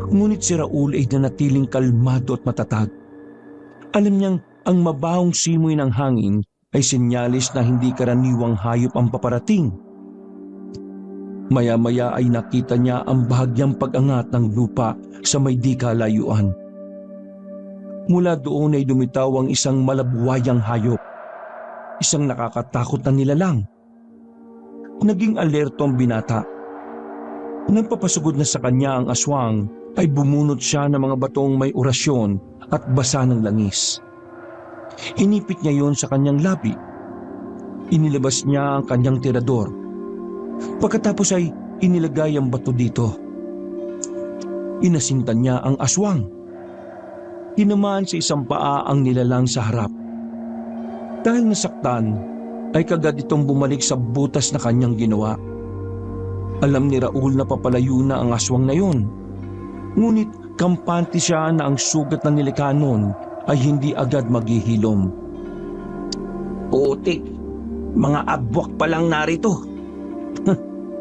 Ngunit si Raul ay nanatiling kalmado at matatag. Alam niyang ang mabahong simoy ng hangin ay senyalis na hindi karaniwang hayop ang paparating. Maya-maya ay nakita niya ang bahagyang pag-angat ng lupa sa may di kalayuan. Mula doon ay lumitaw ang isang malabuwayang hayop, isang nakakatakot na nilalang. Naging alerto ang binata. Nang papasugod na sa kanya ang aswang, ay bumunot siya ng mga batong may orasyon at basa ng langis. Inipit niya yon sa kanyang labi. Inilabas niya ang kanyang tirador. Pagkatapos ay inilagay ang bato dito. Inasintan niya ang aswang. Tinamaan sa isang paa ang nilalang sa harap. Dahil nasaktan, ay kagad itong bumalik sa butas na kanyang ginawa. Alam ni Raul na papalayo na ang aswang na yun. Ngunit kampante siya na ang sugat na nilikha nun ay hindi agad maghihilom. Putik, mga abwak pa lang narito.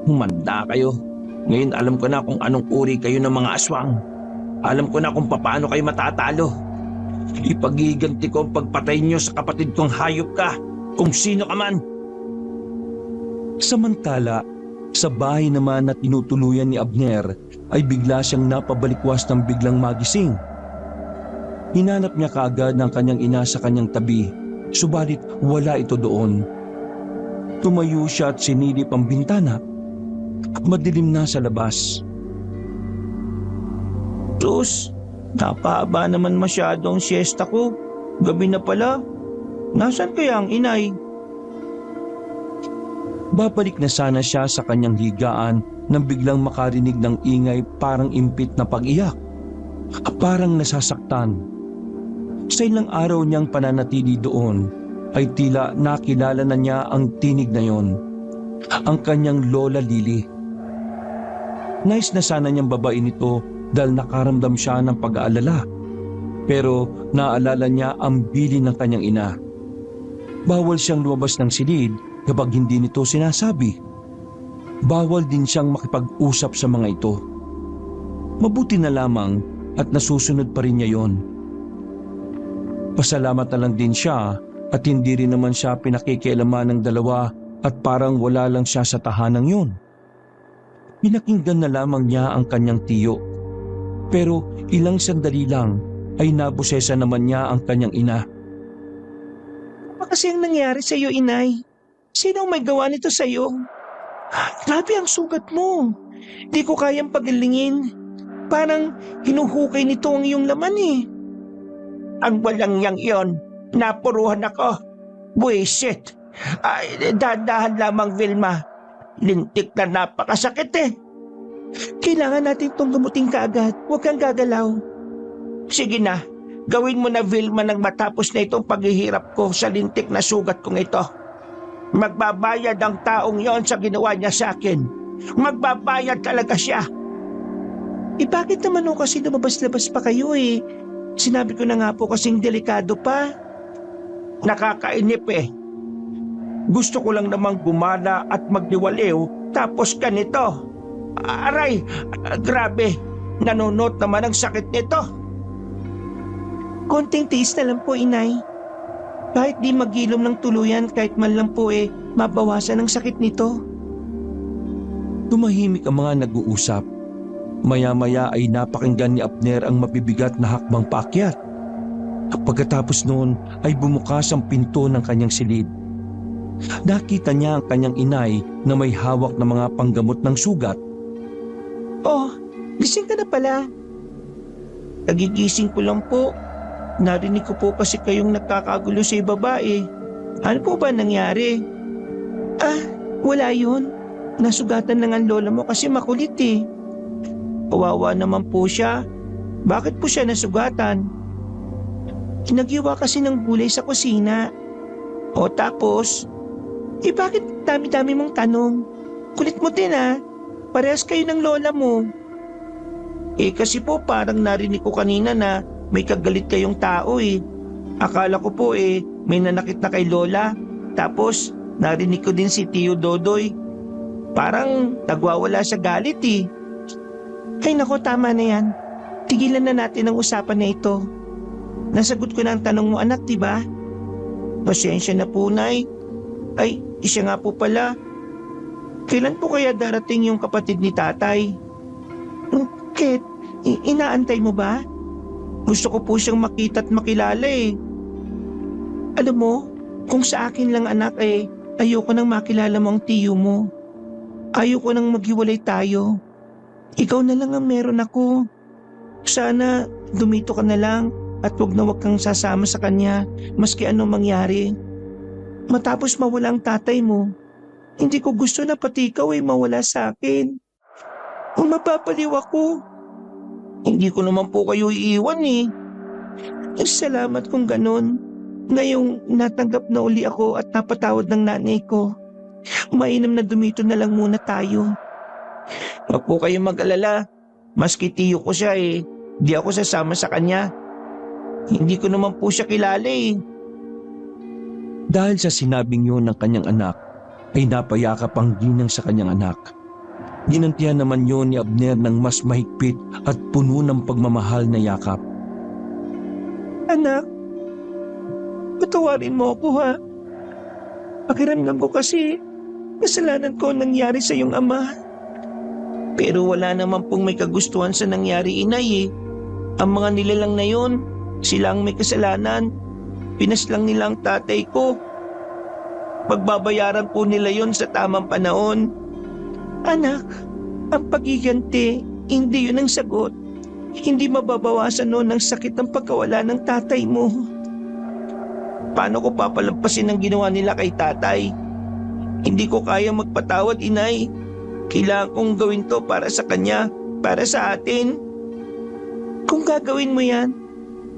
Humanda kayo. Ngayon alam ko na kung anong uri kayo ng mga aswang. Alam ko na kung paano kayo matatalo. Ipagiganti ko ang pagpatay niyo sa kapatid kong hayop ka, kung sino ka man. Samantala, sa bahay naman na tinutuluyan ni Abner ay bigla siyang napabalikwas ng biglang magising. Hinanap niya kaagad ng kanyang ina sa kanyang tabi, subalit wala ito doon. Tumayo siya at sinilip ang bintana. Madilim na sa labas. Sus, napahaba naman masyado ang siesta ko. Gabi na pala. Nasaan kaya ang inay? Babalik na sana siya sa kanyang higaan nang biglang makarinig ng ingay parang impit na pag-iyak. Parang nasasaktan. Sa ilang araw niyang pananatili doon, ay tila nakilala na niya ang tinig na yon. Ang kanyang Lola Lily. Nais na sana niyang babain ito dahil nakaramdam siya ng pag-aalala. Pero naalala niya ang bilin ng kanyang ina. Bawal siyang lumabas ng silid kapag hindi nito sinasabi. Bawal din siyang makipag-usap sa mga ito. Mabuti na lamang at nasusunod pa rin niya yon. Pasalamat na lang din siya at hindi rin naman siya pinakikialaman ng dalawa at parang wala lang siya sa tahanang yun. Pinakinggan na lamang niya ang kanyang tiyo. Pero ilang sandali lang ay nabusesa naman niya ang kanyang ina. Ano kasi ang nangyari sa iyo, inay? Sino ang may gawa nito sa iyo? Grabe ang sugat mo. Di ko kayang pagalingin. Parang hinuhukay nito ang iyong laman eh. Ang walang yang iyon. Napuruhan ako. Buisit. Dahan-dahan lamang, Vilma. Lintik na napakasakit eh. Kailangan natin tong gamutin kaagad. Huwag kang gagalaw. Sige na. Gawin mo na, Vilma, nang matapos na itong paghihirap ko sa lintik na sugat kong ito. Magbabayad ang taong yon sa ginawa niya sa akin. Magbabayad talaga siya. Bakit naman o kasi lumabas-labas pa kayo eh? Sinabi ko na nga po kasing delikado pa. Nakakainip eh. Gusto ko lang namang gumana at magdiwaliw tapos ganito. Aray, grabe. Nanunot naman ang sakit nito. Konting tiis na lang po, inay. Kahit di magilom ng tuluyan, kahit man lang po mabawasan ang sakit nito. Tumahimik ang mga nag-uusap. Maya-maya ay napakinggan ni Abner ang mabibigat na hakbang paakyat. Pagkatapos noon ay bumukas ang pinto ng kanyang silid. Nakita niya ang kanyang inay na may hawak na mga panggamot ng sugat. Oh, gising ka na pala. Nagigising ko lang po. Narinig ko po kasi kayong nagkakagulo sa babae. Ano po ba nangyari? Wala yun. Nasugatan lang ang lola mo kasi makulit eh. Kawawa naman po siya. Bakit po siya nasugatan? Nagyawa kasi ng gulay sa kusina. O tapos, bakit dami-dami mong tanong? Kulit mo din Parehas kayo ng lola mo. Kasi po parang narinig ko kanina na may kagalit kayong tao eh. Akala ko po may nanakit na kay lola. Tapos narinig ko din si Tio Dodoy. Parang nagwawala sa galit eh. Ay nako, tama na yan. Tigilan na natin ang usapan na ito. Nasagot ko na ang tanong mo, anak, diba? Pasensya na po, Nay. Ay, siya nga po pala. Kailan po kaya darating yung kapatid ni tatay? Ket, inaantay mo ba? Gusto ko po siyang makita at makilala eh. Alam mo, kung sa akin lang anak ayoko nang makilala mo ang tiyo mo. Ayoko nang maghiwalay tayo. Ikaw na lang ang meron ako. Sana dumito ka na lang at wag kang sasama sa kanya maski anong mangyari. Matapos mawala ang tatay mo, hindi ko gusto na pati ikaw mawala sa akin. Kung mapapaliw ako, hindi ko naman po kayo iiwan eh. Salamat kung ganun. Ngayong natanggap na uli ako at napatawad ng nanay ko, mainam na dumito na lang muna tayo. Huwag po kayong mag-alala. Maski tiyo ko siya di ako sasama sa kanya. Hindi ko naman po siya kilala eh. Dahil sa sinabing yun ng kanyang anak, ay napayakap ang ginang sa kanyang anak. Ginantihan naman yun ni Abner ng mas mahigpit at puno ng pagmamahal na yakap. Anak, patawarin mo ako ha. Pakiramdam ko kasi kasalanan ko ang nangyari sa iyong ama. Pero wala naman pong may kagustuhan sa nangyari, inay eh. Ang mga nilalang na yun, sila ang may kasalanan. Pinaslang nila ang tatay ko. Pagbabayaran po nila yon sa tamang panahon. Anak, ang pagiganti, hindi yun ang sagot. Hindi mababawasan noon ang sakit ng pagkawala ng tatay mo. Paano ko papalampasin ang ginawa nila kay tatay? Hindi ko kaya magpatawad, inay. Kailangan kong gawin to para sa kanya, para sa atin. Kung gagawin mo yan,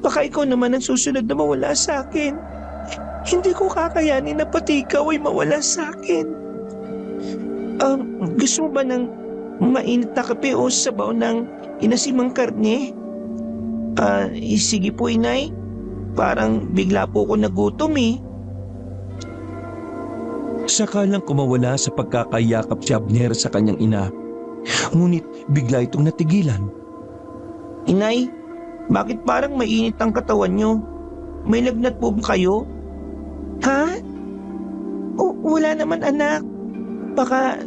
baka ikaw naman ang susunod na mawala sa akin. Hindi ko kakayanin na pati ikaw ay mawala sa akin. Gusto mo ba ng mainit na kape o sabaw ng inasimang karne? Sige po, inay. Parang bigla po ko nagutom eh. Saka lang kumawala sa pagkakayakap si Abner sa kanyang ina. Ngunit bigla itong natigilan. Inay, bakit parang mainit ang katawan nyo? May lagnat po ba kayo? Ha? Wala naman, anak. Baka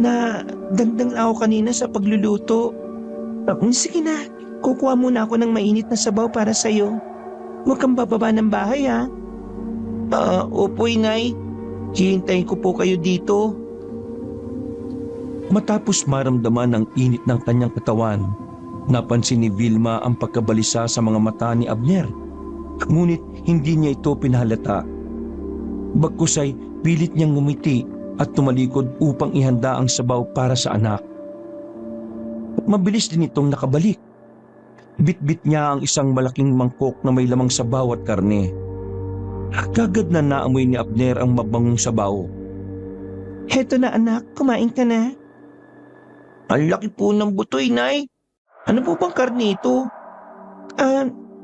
na dagdag ako kanina sa pagluluto. Sige na, kukuha muna ako ng mainit na sabaw para sa'yo. Huwag kang bababa ng bahay ha. Opo, inay. Hihintayin ko po kayo dito. Matapos maramdaman ang init ng kanyang katawan, napansin ni Vilma ang pagkabalisa sa mga mata ni Abner. Ngunit hindi niya ito pinahalata. Bagkus ay pilit niyang ngumiti at tumalikod upang ihanda ang sabaw para sa anak. Mabilis din itong nakabalik. Bitbit niya ang isang malaking mangkok na may lamang sabaw at karne. Kagad na naamoy ni Abner ang mabangong sabaw. Heto na anak, kumain ka na. Ang laki po ng butoy, Nay. Ano po bang karne ito?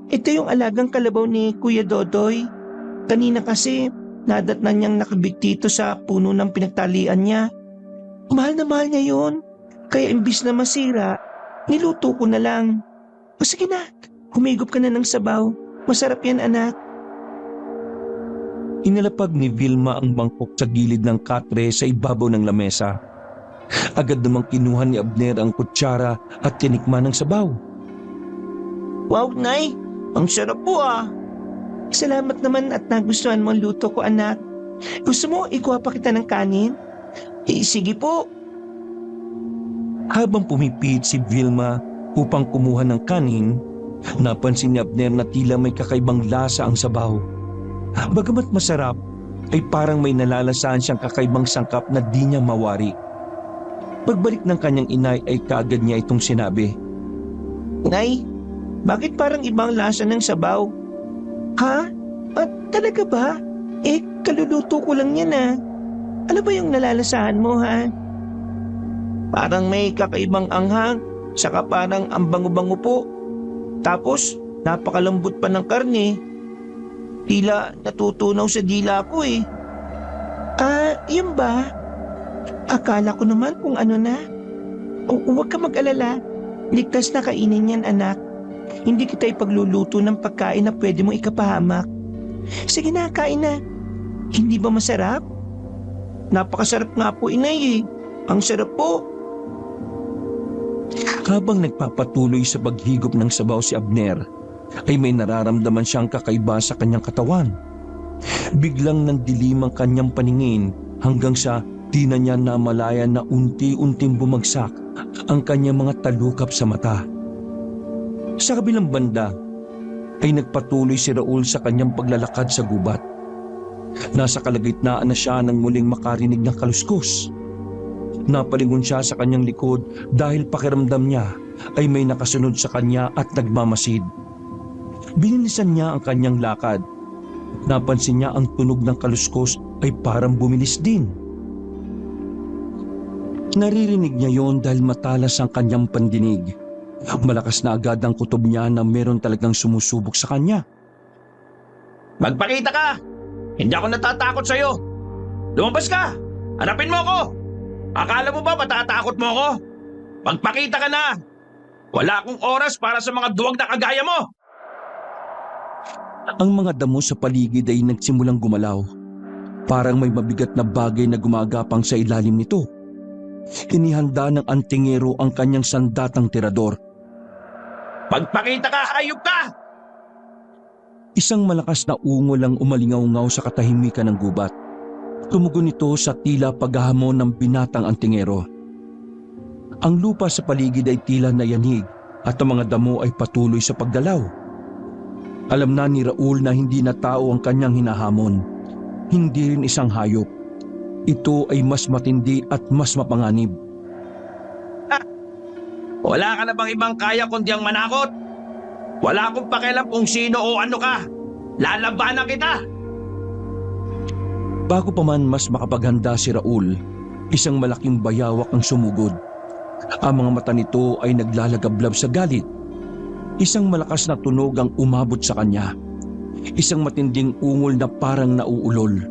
Ito yung alagang kalabaw ni Kuya Dodoy. Kanina kasi, nadatnan niyang nakabig dito sa puno ng pinagtalian niya. Mahal na mahal niya yun. Kaya imbis na masira, niluto ko na lang. O sige na, humigop ka na ng sabaw. Masarap yan, anak. Inilapag ni Vilma ang mangkok sa gilid ng katre sa ibabaw ng lamesa. Agad namang kinuha ni Abner ang kutsara at tinikman ng sabaw. Wow, Nay! Ang sarap po ah! Salamat naman at nagustuhan mo ang luto ko, anak. Gusto mo ikuha pa kita ng kanin? Sige po. Habang pumipit si Vilma upang kumuha ng kanin, napansin ni Abner na tila may kakaibang lasa ang sabaw. Bagamat masarap, ay parang may nalalasahan siyang kakaibang sangkap na di niya mawari. Pagbalik ng kanyang inay ay kaagad niya itong sinabi. Nay, bakit parang ibang lasa ng sabaw? Ha? At talaga ba? Kaluluto ko lang yan ah. Ano ba yung nalalasahan mo ha? Parang may kakaibang anghang, saka parang ang bango-bango po. Tapos, napakalambot pa ng karne. Tila natutunaw sa dila ko eh. Yun ba? Akala ko naman kung ano na. Huwag ka mag-alala. Ligtas na kainin yan, anak. Hindi kita ipagluluto ng pagkain na pwede mong ikapahamak. Sige na, kain na. Hindi ba masarap? Napakasarap nga po, inay eh. Ang sarap po. Habang nagpapatuloy sa paghigop ng sabaw si Abner, ay may nararamdaman siyang kakaiba sa kanyang katawan. Biglang nandilim ang kanyang paningin hanggang sa di na niya namalayan na unti-unting bumagsak ang kanyang mga talukap sa mata. Sa kabilang banda, ay nagpatuloy si Raul sa kanyang paglalakad sa gubat. Nasa kalagitnaan na siya nang muling makarinig ng kaluskos. Napalingon siya sa kanyang likod dahil pakiramdam niya ay may nakasunod sa kanya at nagmamasid. Binilisan niya ang kanyang lakad. Napansin niya ang tunog ng kaluskos ay parang bumilis din. Naririnig niya yon dahil matalas ang kanyang pandinig. Malakas na agad ang kutob niya na meron talagang sumusubok sa kanya. Magpakita ka! Hindi ako natatakot sa'yo! Lumabas ka! Hanapin mo ako! Akala mo ba matatakot mo ako? Magpakita ka na! Wala akong oras para sa mga duwag na kagaya mo! Ang mga damo sa paligid ay nagsimulang gumalaw. Parang may mabigat na bagay na gumagapang sa ilalim nito. Inihanda ng antingero ang kanyang sandatang tirador. Magpakita ka, hayop ka! Isang malakas na ungol ang umalingaw-ngaw sa katahimikan ng gubat. Tumugon ito sa tila paghahamon ng binatang antingero. Ang lupa sa paligid ay tila nayanig at ang mga damo ay patuloy sa paggalaw. Alam na ni Raul na hindi na tao ang kanyang hinahamon. Hindi rin isang hayop. Ito ay mas matindi at mas mapanganib. Wala ka na bang ibang kaya kundi ang manakot? Wala akong pakialam kung sino o ano ka. Lalabanan kita! Bago pa man mas makapaghanda si Raul, isang malaking bayawak ang sumugod. Ang mga mata nito ay naglalagablab sa galit. Isang malakas na tunog ang umabot sa kanya. Isang matinding ungol na parang nauulol.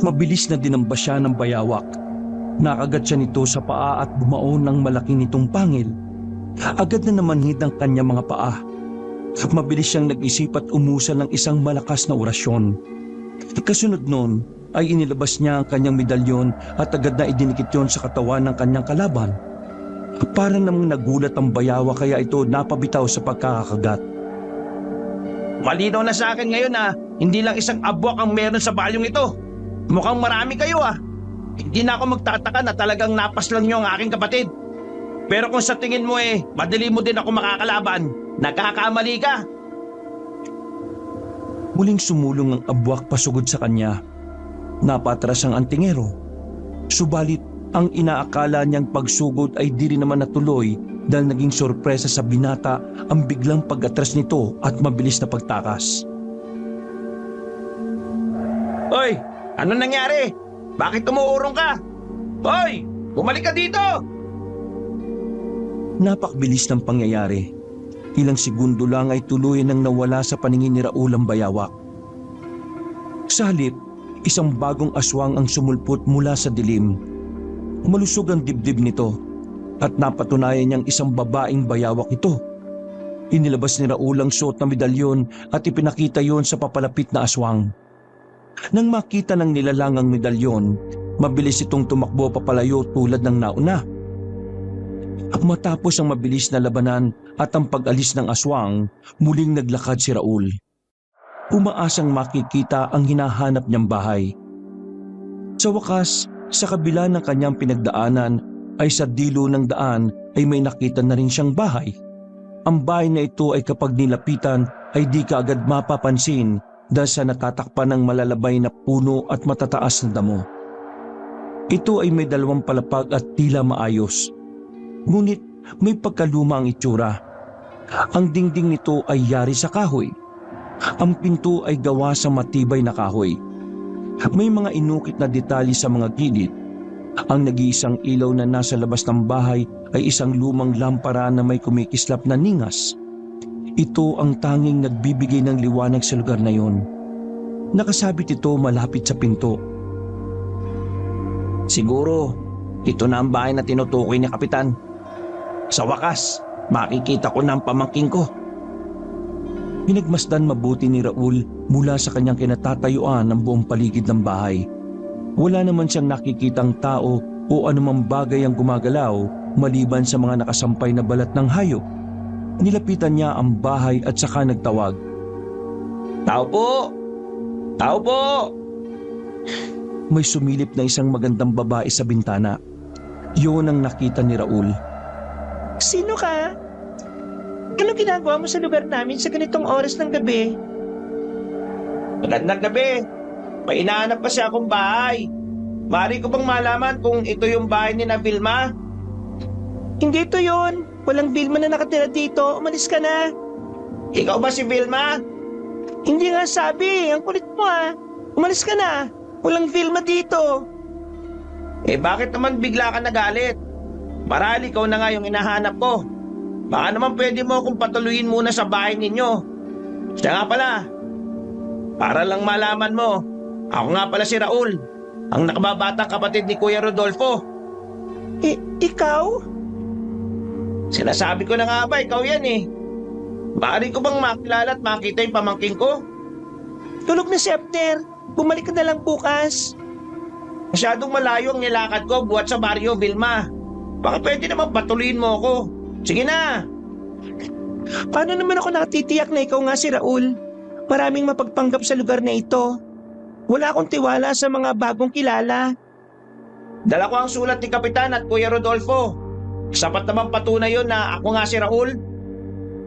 Mabilis na dinamba siya ng bayawak. Nakagat siya nito sa paa at bumaon ng malaki nitong pangil. Agad na namanhid ang kanyang mga paa. Mabilis siyang nag-isip at umusal ng isang malakas na orasyon. Kasunod noon ay inilabas niya ang kanyang medalyon at agad na idinikit yon sa katawan ng kanyang kalaban. Parang namang nagulat ang bayawa kaya ito napabitaw sa pagkakagat. Malinaw na sa akin ngayon na hindi lang isang abwak ang meron sa balyong ito. Mukhang marami kayo ah. Hindi na ako magtataka na talagang napaslang niyo ang aking kapatid. Pero kung sa tingin mo madali mo din ako makakalaban, nagkakamali ka. Muling sumulong ang abwak pasugod sa kanya. Napatras ang antingero. Subalit Ang inaakala niyang pagsugod ay di rin naman natuloy dahil naging sorpresa sa binata ang biglang pag-atras nito at mabilis na pagtakas. Hoy! Ano nangyari? Bakit umuurong ka? Hoy! Bumalik ka dito! Napakbilis ng pangyayari. Ilang segundo lang ay tuluyan nang nawala sa paningin ni Raul ang bayawak. Sa halip, isang bagong aswang ang sumulpot mula sa dilim. Malusog ang dibdib nito at napatunayan niyang isang babaeng bayawak ito. Inilabas ni Raul ang suot na medalyon at ipinakita yon sa papalapit na aswang. Nang makita ng nilalangang medalyon, mabilis itong tumakbo papalayo tulad ng nauna. Matapos ang mabilis na labanan at ang pag-alis ng aswang, muling naglakad si Raul. Umaasang makikita ang hinahanap niyang bahay. Sa wakas, sa kabila ng kanyang pinagdaanan ay sa dilo ng daan ay may nakita na rin siyang bahay. Ang bahay na ito ay kapag nilapitan ay di ka agad mapapansin dahil sa natatakpan ng malalabay na puno at matataas na damo. Ito ay may 2 palapag at tila maayos. Ngunit may pagkaluma ang itsura. Ang dingding nito ay yari sa kahoy. Ang pinto ay gawa sa matibay na kahoy. May mga inukit na detalye sa mga gilid. Ang nag-iisang ilaw na nasa labas ng bahay ay isang lumang lampara na may kumikislap na ningas. Ito ang tanging nagbibigay ng liwanag sa lugar na yon. Nakasabit ito malapit sa pinto. Siguro, ito na ang bahay na tinutukoy ni Kapitan. Sa wakas, makikita ko na ang pamangking ko. Pinagmasdan mabuti ni Raul mula sa kanyang kinatatayuan ang buong paligid ng bahay. Wala naman siyang nakikitang tao o anumang bagay ang gumagalaw maliban sa mga nakasampay na balat ng hayop. Nilapitan niya ang bahay at saka nagtawag. Tao po! Tao po! May sumilip na isang magandang babae sa bintana. Yun ang nakita ni Raul. Sino ka? Ano ginagawa mo sa lugar namin sa ganitong oras ng gabi? Magandang gabi. May inaanap kasi akong bahay. Maaari ko bang malaman kung ito yung bahay ni na Vilma? Hindi ito yun. Walang Vilma na nakatira dito. Umalis ka na. Ikaw ba si Vilma? Hindi nga sabi. Ang kulit mo ah. Umalis ka na. Walang Vilma dito. Bakit naman bigla ka nagalit? Marahil ikaw na nga yung hinahanap ko. Baka naman pwede mo akong patuloyin muna sa bahay ninyo. Siya nga pala. Para lang malaman mo, ako nga pala si Raul, ang nakababatang kapatid ni Kuya Rodolfo. Ikaw? Sinasabi ko na nga ba, ikaw yan eh. Maaari ko bang makilala at makita yung pamangking ko? Tulog na si Abner. Bumalik ka na lang bukas. Masyadong malayo ang nilakad ko buhat sa baryo, Vilma. Baka pwede naman patuloyin mo ako. Sige na! Paano naman ako nakatitiyak na ikaw nga si Raul? Maraming mapagpanggap sa lugar na ito. Wala akong tiwala sa mga bagong kilala. Dala ko ang sulat ni Kapitan at Kuya Rodolfo. Sapat naman patunay yun na ako nga si Raul.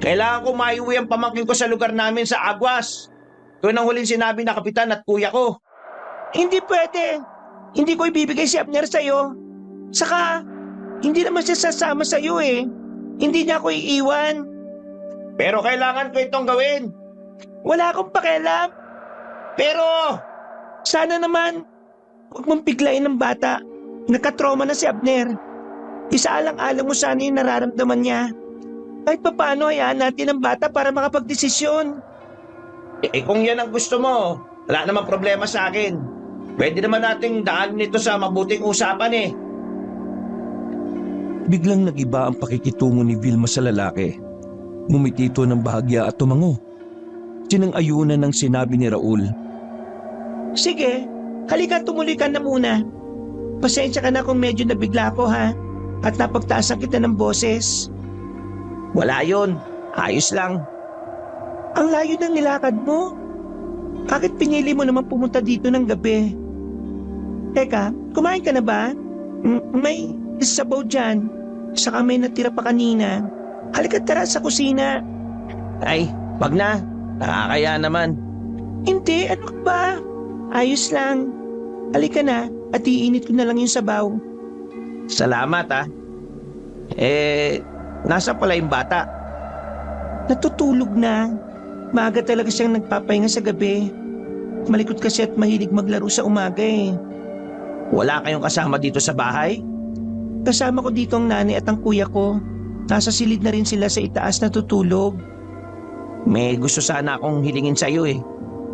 Kailangan ko maiuwi ang pamangkin ko sa lugar namin sa Aguas. Ito ang huling sinabi na Kapitan at Kuya ko. Hindi pwede. Hindi ko ibibigay si Abner sa'yo. Saka, hindi naman siya sasama sa'yo eh. Hindi niya ako iiwan. Pero kailangan ko itong gawin. Wala akong pakialam. Pero, Sana naman, huwag mong biglain ng bata. Nakatrauma na si Abner. Isaalang-alang mo sana yung nararamdaman niya. Kahit papaano hayaan natin ang bata para makapagdesisyon. kung yan ang gusto mo, wala namang problema sa akin. Pwede naman nating daanin ito sa mabuting usapan eh. Biglang nag-iba ang pakikitungo ni Vilma sa lalaki. Ngumiti ito ng bahagya at tumango. Sinang-ayunan ng sinabi ni Raul. Sige, halika tumuloy ka na muna. Pasensya ka na kung medyo nabigla ako ha. At napagtaasan kita ng boses. Wala yun. Ayos lang. Ang layo ng nilakad mo. Bakit pinili mo naman pumunta dito ng gabi? Teka, kumain ka na ba? May sabaw dyan. Saka may natira pa kanina. Halika tara sa kusina. Ay, wag na. Nakakaya naman. Hindi, ano ka ba? Ayos lang. Halika na at iinit ko na lang yung sabaw. Salamat ah. Nasa pala yung bata? Natutulog na. Maaga talaga siyang nagpapahinga sa gabi. Malikot kasi at mahilig maglaro sa umaga eh. Wala kayong kasama dito sa bahay? Kasama ko dito ang nanay at ang kuya ko. Nasa silid na rin sila sa itaas natutulog. May gusto sana akong hilingin sa iyo eh.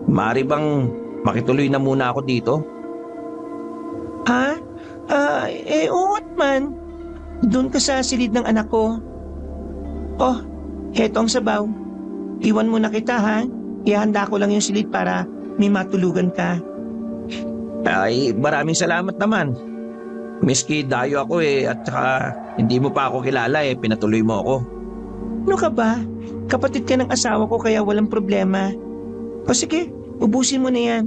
Maaari bang makituloy na muna ako dito? Ha? Oo man. Doon ka sa silid ng anak ko. Oh, heto ang sabaw. Iwan muna kita ha. Ihanda ko lang yung silid para may matulugan ka. Ay, maraming salamat naman. Miski dayo ako eh at saka hindi mo pa ako kilala eh, pinatuloy mo ako. Ano ka ba? Kapatid ka ng asawa ko kaya walang problema. O sige, ubusin mo na yan.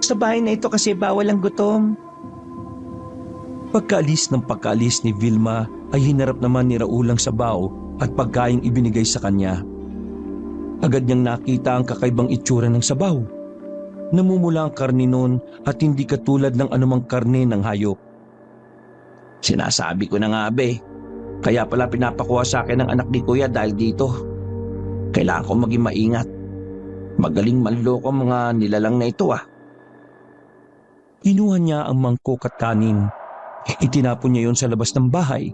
Sa bahay na ito kasi bawal ang gutom. Pagkaalis ni Vilma ay hinarap naman ni Raul ang sabaw at pagkaing ibinigay sa kanya. Agad niyang nakita ang kakaibang itsura ng sabaw. Namumula ang karne nun at hindi katulad ng anumang karne ng hayop. Sinasabi ko na nga be, kaya pala pinapakuha sa akin ng anak ni Kuya dahil dito. Kailangan ko maging maingat. Magaling manloko ang mga nilalang na ito ah. Kinuha niya ang mangkok at kanin. Itinapon niya yon sa labas ng bahay.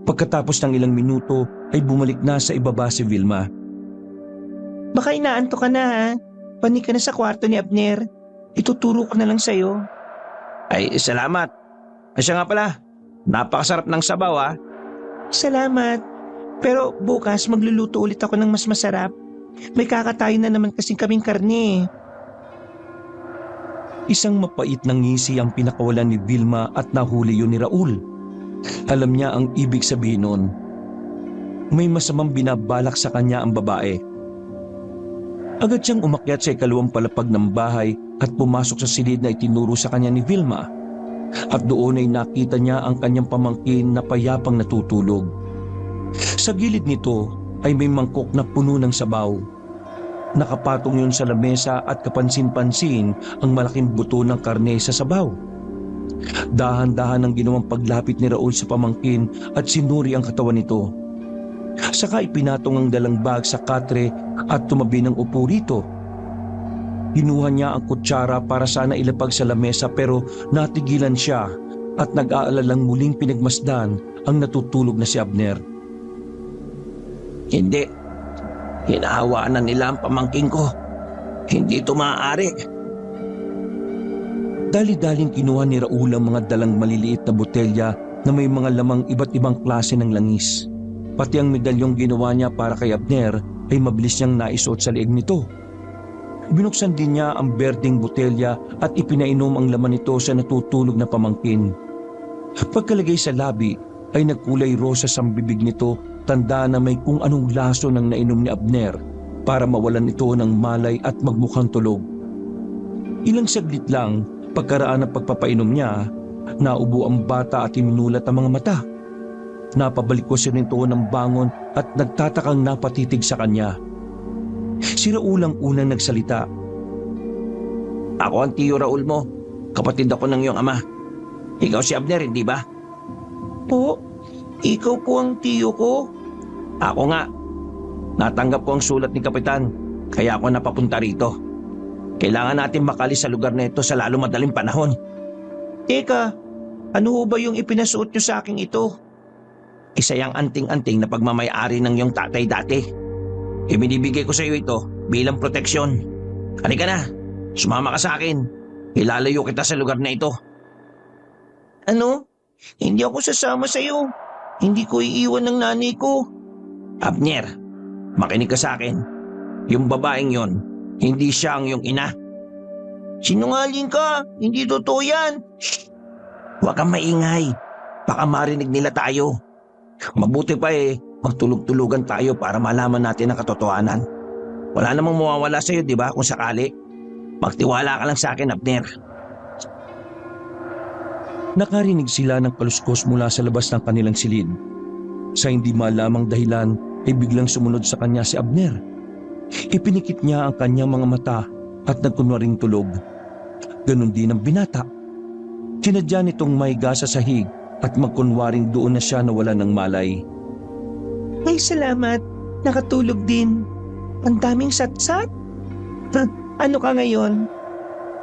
Pagkatapos ng ilang minuto ay bumalik na sa ibaba si Vilma. Baka inaanto ka na ha. Panik ka na sa kwarto ni Abner. Ituturo ko na lang sa'yo. Ay, salamat. Ay siya nga pala, napakasarap ng sabaw ah. Salamat. Pero bukas magluluto ulit ako ng mas masarap. May kakatayo na naman kasing kaming karne. Isang mapait na ngisi ang pinakawalan ni Vilma at nahuli yun ni Raul. Alam niya ang ibig sabihin nun. May masamang binabalak sa kanya ang babae. Agad siyang umakyat sa ikalawang palapag ng bahay at pumasok sa silid na itinuro sa kanya ni Vilma. At doon ay nakita niya ang kanyang pamangkin na payapang natutulog. Sa gilid nito ay may mangkok na puno ng sabaw. Nakapatong yun sa lamesa at kapansin-pansin ang malaking buto ng karne sa sabaw. Dahan-dahan ang ginawang paglapit ni Raul sa pamangkin at sinuri ang katawan nito. Saka ipinatong ang dalang bag sa katre at tumabi ng upo rito. Hinuha niya ang kutsara para sana ilapag sa lamesa pero natigilan siya at nag-aalalang muling pinagmasdan ang natutulog na si Abner. Hindi. Hinahawaan na nila ang pamangkin ko. Hindi ito maaari. Dali-daling kinuha ni Raul ang mga dalang maliliit na botelya na may mga lamang iba't ibang klase ng langis. Pati ang medalyong ginawa niya para kay Abner ay mabilis niyang naisuot sa leeg nito. Binuksan din niya ang berdeng botelya at ipinainom ang laman nito sa natutulog na pamangkin. Pagkalagay sa labi ay nagkulay rosas ang bibig nito, tanda na may kung anong laso ng nainom ni Abner para mawalan ito ng malay at magmukhang tulog. Ilang saglit lang pagkaraan ng pagpapainom niya, naubo ang bata at iminulat ang mga mata. Napabalik ko siya nito ng bangon at nagtatakang napatitig sa kanya. Si Raul ang unang nagsalita. Ako ang tiyo Raul mo. Kapatid ako ng iyong ama. Ikaw si Abner, hindi ba? Po, ikaw po ang tiyo ko. Ako nga. Natanggap ko ang sulat ni Kapitan, kaya ako napapunta rito. Kailangan natin makalis sa lugar na ito sa lalo madaling panahon. Teka, ano ho ba yung ipinasuot niyo sa aking ito? Isa yung anting-anting na pagmamayari ng iyong tatay dati. Ibinibigay ko sa iyo ito bilang proteksyon. Halika na, sumama ka sa akin. Ilalayo kita sa lugar na ito. Ano? Hindi ako sasama sa iyo. Hindi ko iiwan ng nanay ko. Abner, makinig ka sa akin. Yung babaeng yon, hindi siya ang iyong ina. Sinungaling ka, hindi totoo yan. Shh! Huwag kang maingay. Baka marinig nila tayo. Mabuti pa magtulog-tulugan tayo para malaman natin ang katotohanan. Wala namang mawawala sa iyo, di ba, kung sakali. Magtiwala ka lang sa akin, Abner. Nakarinig sila ng kaluskos mula sa labas ng kanilang silid. Sa hindi malamang dahilan ay biglang sumunod sa kanya si Abner. Ipinikit niya ang kanyang mga mata at nagkunwaring tulog. Ganon din ang binata. Sinadya nitong mahiga sa sahig at magkunwaring doon na siya nawala ng malay. Ay, salamat. Nakatulog din. Ang daming satsat. Ano ka ngayon?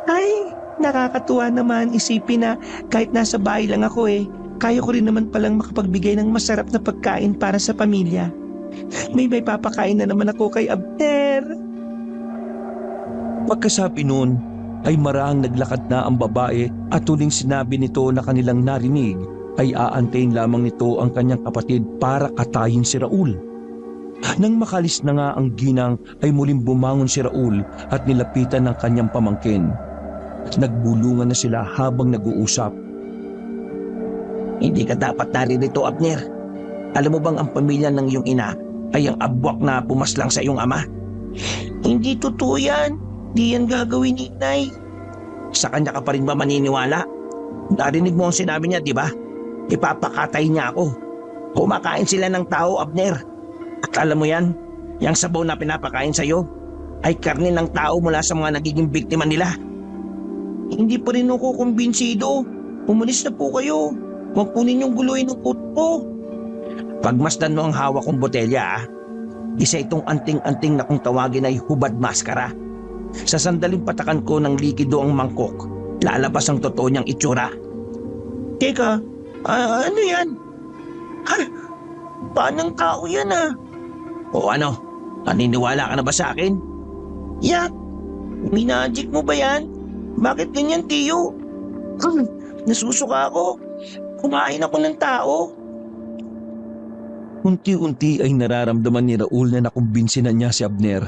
Ay, nakakatuwa naman isipin na kahit nasa bahay lang ako kaya ko rin naman palang makapagbigay ng masarap na pagkain para sa pamilya. May papakain na naman ako kay Abner. Pagkasabi noon ay marahang naglakad na ang babae at tuling sinabi nito na kanilang narinig ay aantayin lamang nito ang kanyang kapatid para katayin si Raul. Nang makalis na nga ang ginang ay muling bumangon si Raul at nilapitan ng kanyang pamangkin. Nagbulungan na sila habang nag-uusap. Hindi ka dapat naririto, Abner. Alam mo bang ang pamilya ng iyong ina ay ang abwak na pumaslang sa iyong ama? Hindi totoo yan. Di yan gagawin ni Inay. Sa kanya ka pa rin ba maniniwala? Narinig mo ang sinabi niya, di ba? Ipapakatay niya ako. Kumakain sila ng tao, Abner. At alam mo yan, yung sabaw na pinapakain sa'yo ay karne ng tao mula sa mga nagiging biktima nila. Hindi pa rin ako kumbinsido. Umalis na po kayo. Huwag po ninyong guluhin ang puto ko. Pagmasdan mo ang hawak kong botelya, isa itong anting-anting na kung tawagin ay hubad maskara. Sa sandaling patakan ko ng likido ang mangkok, lalabas ang totoo niyang itsura. Teka, ano yan? Paanong tao yan O ano, naniniwala ka na ba sa akin? Yak, minajik mo ba yan? Bakit ganyan, Tiyo? Nasusuka ako. Kumain ako ng tao. Unti-unti ay nararamdaman ni Raul na nakumbinsi na niya si Abner.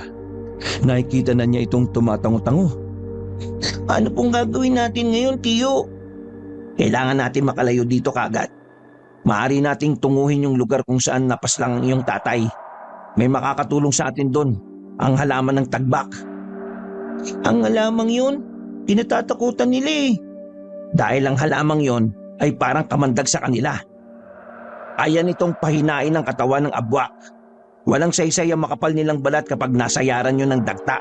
Nakikita na niya itong tumatango-tango. Ano pong gagawin natin ngayon, Tiyo? Kailangan natin makalayo dito kaagad. Maaari nating tunguhin yung lugar kung saan napaslang ang iyong tatay. May makakatulong sa atin doon, ang halaman ng tagbak. Ang halamang yun, pinatatakutan nila Dahil ang halamang yon ay parang kamandag sa kanila. Kaya nitong pahinain ang katawan ng abwak. Walang saysay ang makapal nilang balat kapag nasayaran yun ng dagta.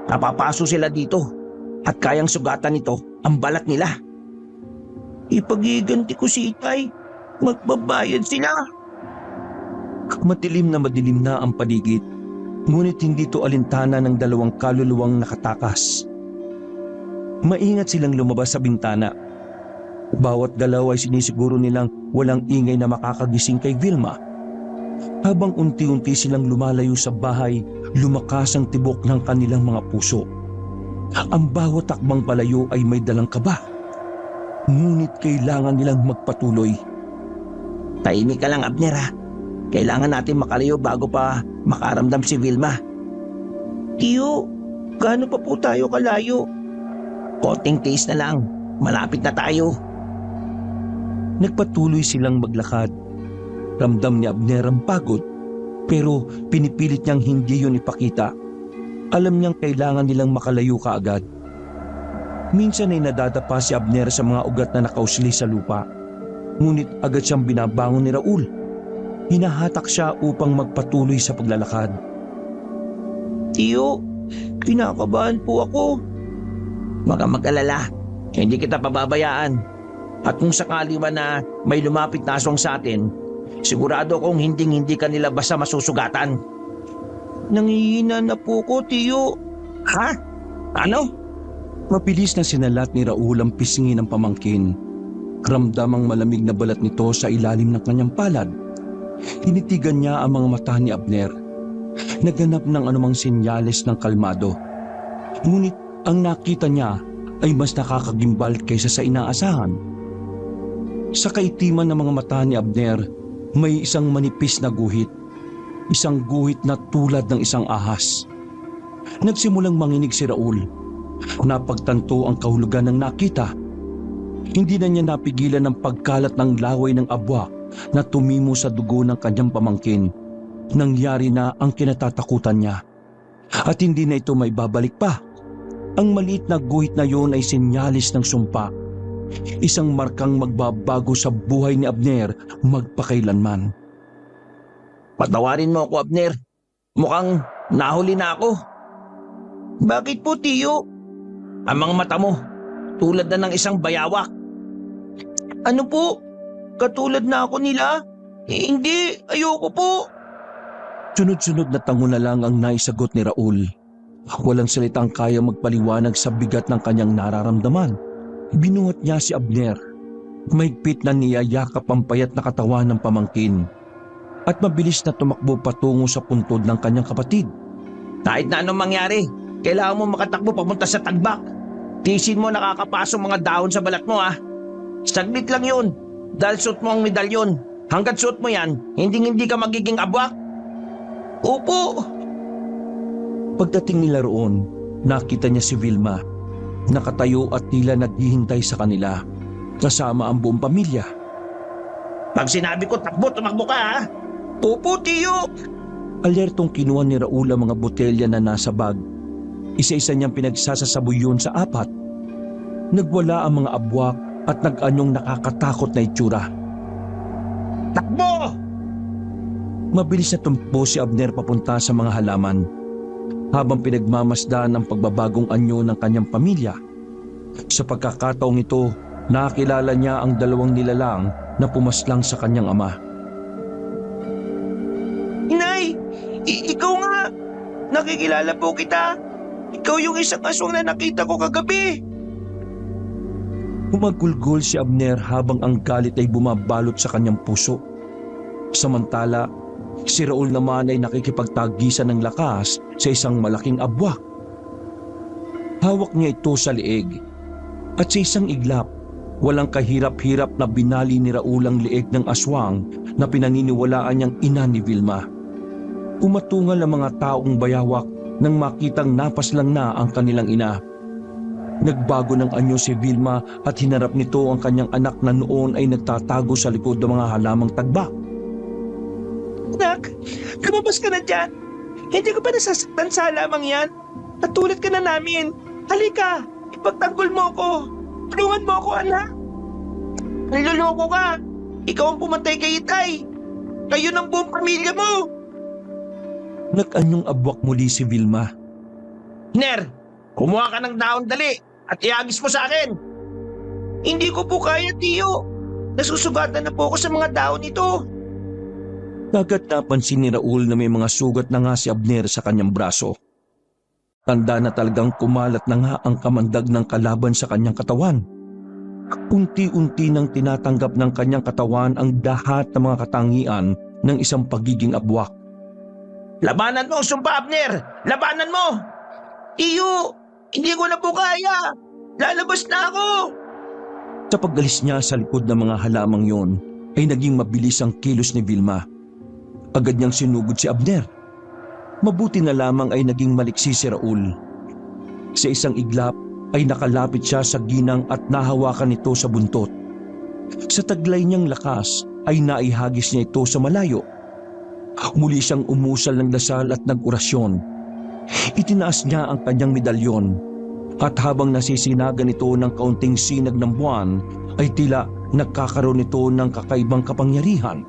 Napapaso sila dito at kayang sugatan nito ang balat nila. Ipagiganti ko si Itay. Magbabayad sila. Madilim na ang paligid, ngunit hindi ito alintana ng dalawang kaluluwang nakatakas. Maingat silang lumabas sa bintana. Bawat galaw ay sinisiguro nilang walang ingay na makakagising kay Vilma. Habang unti-unti silang lumalayo sa bahay, lumakas ang tibok ng kanilang mga puso. Ang bawat takbang palayo ay may dalang kaba. Ngunit kailangan nilang magpatuloy. Tahimik ka lang, Abner ha. Kailangan natin makalayo bago pa makaramdam si Vilma. Tiyo, gaano pa po tayo kalayo? Konting tiis na lang. Malapit na tayo. Nagpatuloy silang maglakad. Ramdam ni Abner ang pagod, pero pinipilit niyang hindi yun ipakita. Alam niyang kailangan nilang makalayo kaagad. Minsan ay nadadapa si Abner sa mga ugat na nakausli sa lupa. Ngunit agad siyang binabangon ni Raul. Hinahatak siya upang magpatuloy sa paglalakad. Tiyo, kinakabahan po ako. Huwag kang mag-alala. Hindi kita pababayaan. At kung sakali man na may lumapit na aswang sa atin, sigurado kong hindi ka nila basta masusugatan. Nangihina na po ko, Tiyo. Ha? Ano? Mabilis na sinalat ni Raul ang pisngi ng pamangkin. Ramdam ang malamig na balat nito sa ilalim ng kanyang palad. Tinitigan niya ang mga mata ni Abner. Naghanap ng anumang senyales ng kalmado. Ngunit ang nakita niya ay mas nakakagimbal kaysa sa inaasahan. Sa kaitiman ng mga mata ni Abner, may isang manipis na guhit. Isang guhit na tulad ng isang ahas. Nagsimulang manginig si Raul. Napagtanto ang kahulugan ng nakita. Hindi na niya napigilan ang pagkalat ng laway ng abwa na tumimo sa dugo ng kanyang pamangkin. Nangyari na ang kinatatakutan niya. At hindi na ito may babalik pa. Ang maliit na guhit na yon ay sinyalis ng sumpa. Isang markang magbabago sa buhay ni Abner magpakailanman. Patawarin mo ako, Abner. Mukhang nahuli na ako. Bakit po, Tiyo? Ang mga mata mo, tulad na ng isang bayawak. Ano po? katulad na ako nila? Hindi, ayoko po. Sunod-sunod na tango na lang ang naisagot ni Raul. Walang salitang kaya magpaliwanag sa bigat ng kanyang nararamdaman. Binuhat niya si Abner. Mahigpit na niyayakap ang payat na katawan ng pamangkin. At mabilis na tumakbo patungo sa puntod ng kanyang kapatid. Kahit na anong mangyari, kailangan mo makatakbo papunta sa tagbak. Tisin mo nakakapasok mga dahon sa balat mo Saglit lang yun. Dahil suot mo ang medalyon. Hanggat suot mo yan, hindi ka magiging abwak. Opo. Pagdating nila roon, nakita niya si Vilma. Nakatayo at tila naghihintay sa kanila. Kasama ang buong pamilya. Pag sinabi ko takbo, tumakbo ka Opo, tiyo. Alertong kinuha ni Raul ang mga botelya na nasa bag. Isa-isa niyang pinagsasasaboy yun sa apat. Nagwala ang mga abwak at nag-anyong nakakatakot na itsura. Takbo! Mabilis na tumpo si Abner papunta sa mga halaman. Habang pinagmamasdan ang pagbabagong anyo ng kanyang pamilya. Sa pagkakataong ito, nakilala niya ang dalawang nilalang na pumaslang sa kanyang ama. Inay, ikaw nga. Nakikilala po kita. Ikaw yung isang aswang na nakita ko kagabi. Humagulgol si Abner habang ang galit ay bumabalot sa kanyang puso. Samantala, si Raul naman ay nakikipagtagisan ng lakas sa isang malaking abwak. Hawak niya ito sa lieg at sa isang iglap, walang kahirap-hirap na binali ni Raul ang lieg ng aswang na pinaniniwalaan niyang ina ni Vilma. Umatungal ang mga taong bayawak nang makitang napaslang na ang kanilang ina. Nagbago ng anyo si Vilma at hinarap nito ang kanyang anak na noon ay nagtatago sa likod ng mga halamang tagbak. Anak, lumabas ka na dyan. Hindi ko pa nasasaktan sa halamang yan. Natulad ka na namin. Halika, ipagtanggol mo ko. Tulungan mo ako, anak. Niloloko ka. Ikaw ang pumatay kay Itay. Kayo ng buong pamilya mo. Nag-anyong abwak muli si Vilma. Hiner, kumuha ka ng dahon dali at iagis mo sa akin. Hindi ko po kaya, tiyo. Nasusugatan na po ako sa mga dahon ito. Agad napansin ni Raul na may mga sugat na nga si Abner sa kanyang braso. Tanda na talagang kumalat na nga ang kamandag ng kalaban sa kanyang katawan. Unti-unti nang tinatanggap ng kanyang katawan ang lahat ng mga katangian ng isang pagiging abwak. Labanan mo, sumpa, Abner! Labanan mo! Tiyo, hindi ko na po kaya. Lalabas na ako. Sa paggalis niya sa likod ng mga halamang yon, ay naging mabilis ang kilos ni Vilma. Agad niyang sinugod si Abner. Mabuti na lamang ay naging maliksi si Raul. Sa isang iglap ay nakalapit siya sa ginang at nahawakan ito sa buntot. Sa taglay niyang lakas ay naihagis niya ito sa malayo. Muli siyang umusal ng dasal at nag-orasyon. Itinaas niya ang kanyang medalyon at habang nasisinagan ito ng kaunting sinag ng buwan ay tila nagkakaroon ito ng kakaibang kapangyarihan.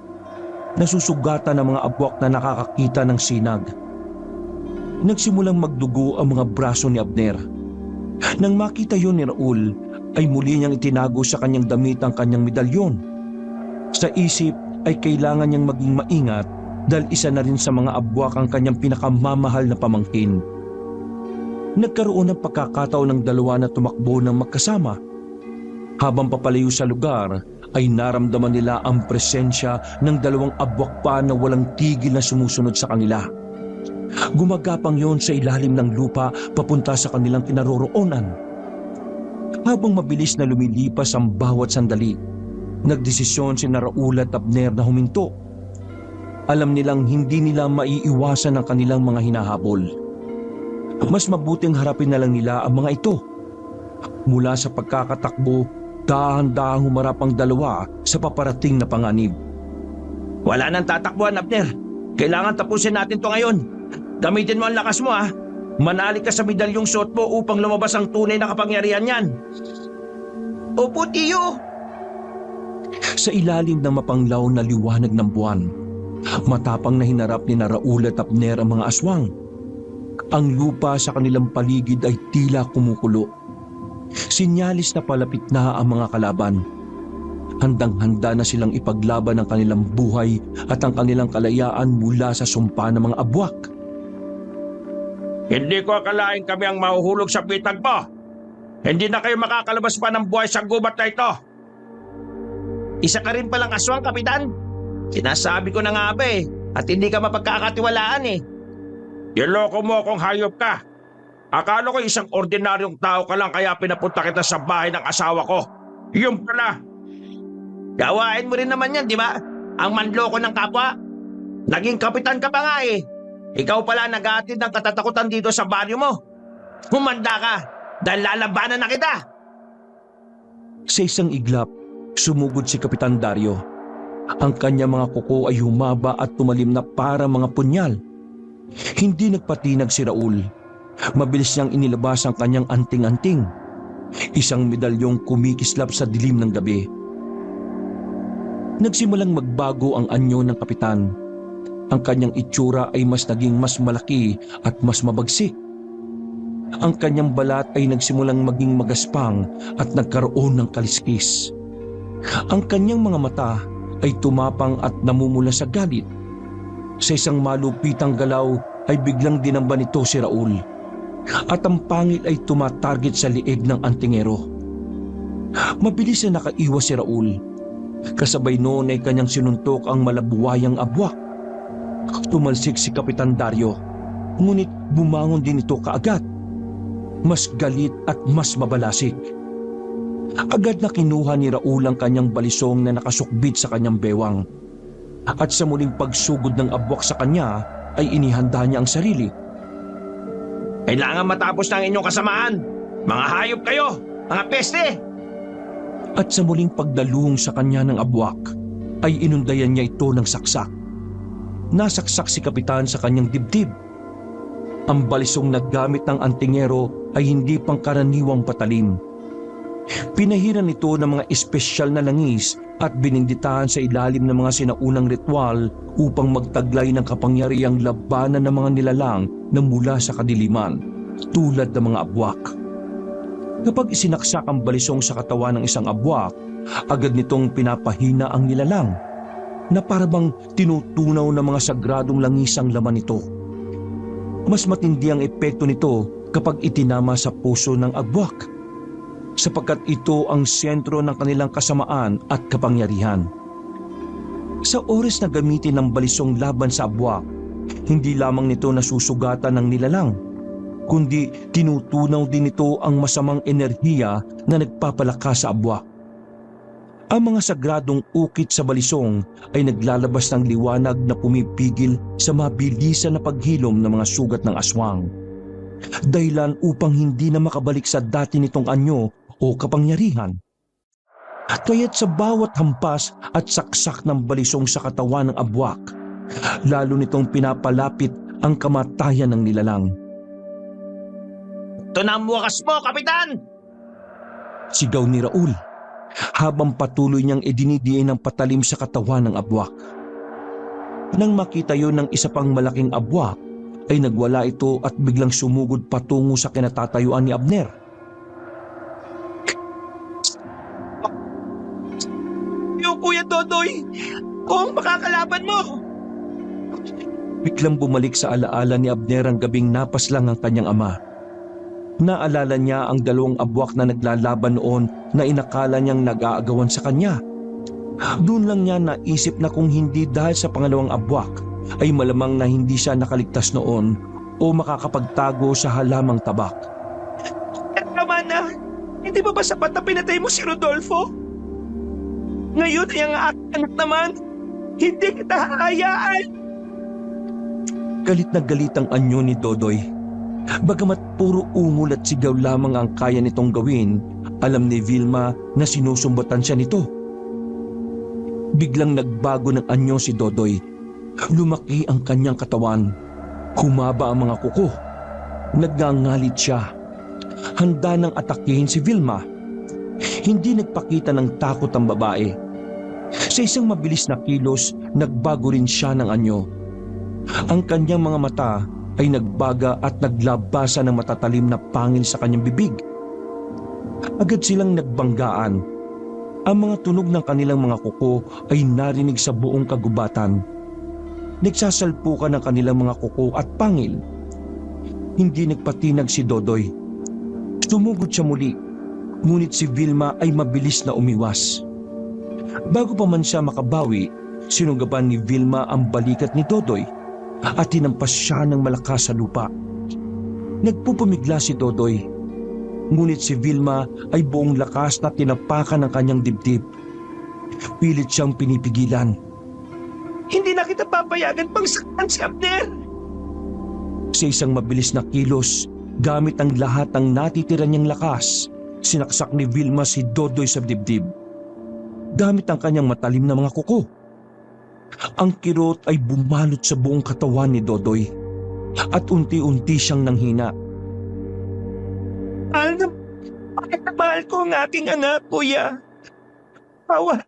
Nasusugatan ng mga abwak na nakakakita ng sinag. Nagsimulang magdugo ang mga braso ni Abner. Nang makita yon ni Raul, ay muli niyang itinago sa kanyang damit ang kanyang medalyon. Sa isip ay kailangan niyang maging maingat dahil isa na rin sa mga abwak ang kanyang pinakamamahal na pamangkin. Nagkaroon ng pagkakataon ng dalawa na tumakbo ng magkasama. Habang papalayo sa lugar, ay naramdaman nila ang presensya ng dalawang abwak pa na walang tigil na sumusunod sa kanila. Gumagapang yon sa ilalim ng lupa papunta sa kanilang kinaroroonan. Habang mabilis na lumilipas ang bawat sandali, nagdesisyon si Raul at Abner na huminto. Alam nilang hindi nila maiiwasan ang kanilang mga hinahabol. Mas mabuting harapin na lang nila ang mga ito. Mula sa pagkakatakbo, dahan-dahang humarap ang dalawa sa paparating na panganib. Wala nang tatakbuhan, Abner. Kailangan tapusin natin to ngayon. Gamitin mo ang lakas mo, ha. Manali ka sa medalyong suot mo upang lumabas ang tunay na kapangyarihan niyan. Opo, tiyo. Sa ilalim ng mapanglaw na liwanag ng buwan, matapang na hinarap ni Raul at Abner ang mga aswang. Ang lupa sa kanilang paligid ay tila kumukulo. Sinyalis na palapit na ang mga kalaban. Handang-handa na silang ipaglaban ang kanilang buhay at ang kanilang kalayaan mula sa sumpa ng mga abwak. Hindi ko akalain kami ang mahuhulog sa bitag mo. Hindi na kayo makakalabas pa ng buhay sa gubat na ito. Isa ka rin palang aswang, Kapitan. Sinasabi ko na nga ba eh, at hindi ka mapagkakatiwalaan eh. Niloko mo akong hayop ka. Akala ko isang ordinaryong tao ka lang kaya pinapunta kita sa bahay ng asawa ko. Yung pala. Gawain mo rin naman yan, di ba? Ang manloko ng kapwa. Naging kapitan ka pa nga eh. Ikaw pala nag-aatid ng katatakutan dito sa baryo mo. Humanda ka dahil lalabanan na kita. Sa isang iglap, sumugod si Kapitan Dario. Ang kanyang mga kuko ay humaba at tumalim na para mga punyal. Hindi nagpatinag si Raul. Mabilis niyang inilabas ang kanyang anting-anting. Isang medalyong kumikislap sa dilim ng gabi. Nagsimulang magbago ang anyo ng kapitan. Ang kanyang itsura ay naging mas malaki at mas mabagsik. Ang kanyang balat ay nagsimulang maging magaspang at nagkaroon ng kaliskis. Ang kanyang mga mata ay tumapang at namumula sa galit. Sa isang malupitang galaw ay biglang dinamba nito si Raul. At ang pangil ay tumatarget sa liig ng antingero. Mabilis na nakaiwas si Raul. Kasabay noon ay kanyang sinuntok ang malabuwayang abwak. Tumalsik si Kapitan Dario, ngunit bumangon din ito kaagad. Mas galit at mas mabalasik. Agad na kinuha ni Raul ang kanyang balisong na nakasukbit sa kanyang bewang. At sa muling pagsugod ng abwak sa kanya ay inihanda niya ang sarili. Kailangan matapos na ang inyong kasamaan. Mga hayop kayo, mga peste! At sa muling pagdalung sa kanya ng abwak, ay inundayan niya ito ng saksak. Nasaksak si Kapitan sa kanyang dibdib. Ang balisong na gamit ng antingero ay hindi pangkaraniwang patalim. Pinahiran ito ng mga espesyal na langis at bininditahan sa ilalim ng mga sinaunang ritual upang magtaglay ng kapangyarihang labanan ng mga nilalang na mula sa kadiliman, tulad ng mga abwak. Kapag isinaksak ang balisong sa katawan ng isang abwak, agad nitong pinapahina ang nilalang, na parabang tinutunaw ng mga sagradong langis ang laman nito. Mas matindi ang epekto nito kapag itinama sa puso ng abwak, sapagkat ito ang sentro ng kanilang kasamaan at kapangyarihan. Sa oras na gamitin ng balisong laban sa abwak, hindi lamang nito nasusugatan ng nilalang, kundi tinutunaw din ito ang masamang enerhiya na nagpapalakas sa abwak. Ang mga sagradong ukit sa balisong ay naglalabas ng liwanag na pumipigil sa mabilisan na paghilom ng mga sugat ng aswang. Dahilan upang hindi na makabalik sa dati nitong anyo o kapangyarihan. Kaya't sa bawat hampas at saksak ng balisong sa katawan ng abwak, lalo nitong pinapalapit ang kamatayan ng nilalang. Ito na ang wakas mo, Kapitan! Sigaw ni Raul habang patuloy niyang idinidiin ng patalim sa katawan ng abwak. Nang makita yon ng isa pang malaking abwak, ay nagwala ito at biglang sumugod patungo sa kinatatayuan ni Abner. Yung Kuya Dodoy, kung makakalaban mo! Biglang bumalik sa alaala ni Abner ang gabing napaslang ang kanyang ama. Naalala niya ang dalawang abwak na naglalaban noon na inakala niyang nag-aagawan sa kanya. Doon lang niya naisip na kung hindi dahil sa pangalawang abwak, ay malamang na hindi siya nakaligtas noon o makakapagtago sa halamang tabak. Tama na! Hindi ba sapat na pinatay mo si Rodolfo? Ngayon ay ang aking anak naman! Hindi kita hahayaan! Galit na galit ang anyo ni Dodoy. Bagamat puro ungol at sigaw lamang ang kaya nitong gawin, alam ni Vilma na sinusumbatan siya nito. Biglang nagbago ng anyo si Dodoy. Lumaki ang kanyang katawan. Humaba ang mga kuko. Nagngangalit siya. Handa nang atakihin si Vilma. Hindi nagpakita ng takot ang babae. Sa isang mabilis na kilos, nagbago rin siya ng anyo. Ang kanyang mga mata ay nagbaga at naglabasa ng matatalim na pangil sa kanyang bibig. Agad silang nagbanggaan. Ang mga tunog ng kanilang mga kuko ay narinig sa buong kagubatan. Nagsasalpukan ng kanilang mga kuko at pangil. Hindi nagpatinag si Dodoy. Sumugod siya muli, ngunit si Vilma ay mabilis na umiwas. Bago pa man siya makabawi, sinugaban ni Vilma ang balikat ni Dodoy at tinampas siya ng malakas sa lupa. Nagpupumigla si Dodoy, ngunit si Vilma ay buong lakas na tinapakan ng kanyang dibdib. Pilit siyang pinipigilan. Hindi na kita papayagan pang saktan si Abner. Sa isang mabilis na kilos, gamit ang lahat ng natitira niyang lakas, sinaksak ni Vilma si Dodoy sa dibdib. Gamit ang kanyang matalim na mga kuko. Ang kirot ay bumalot sa buong katawan ni Dodoy at unti-unti siyang nanghina. Mahal ko ang aking anak, kuya. Awa.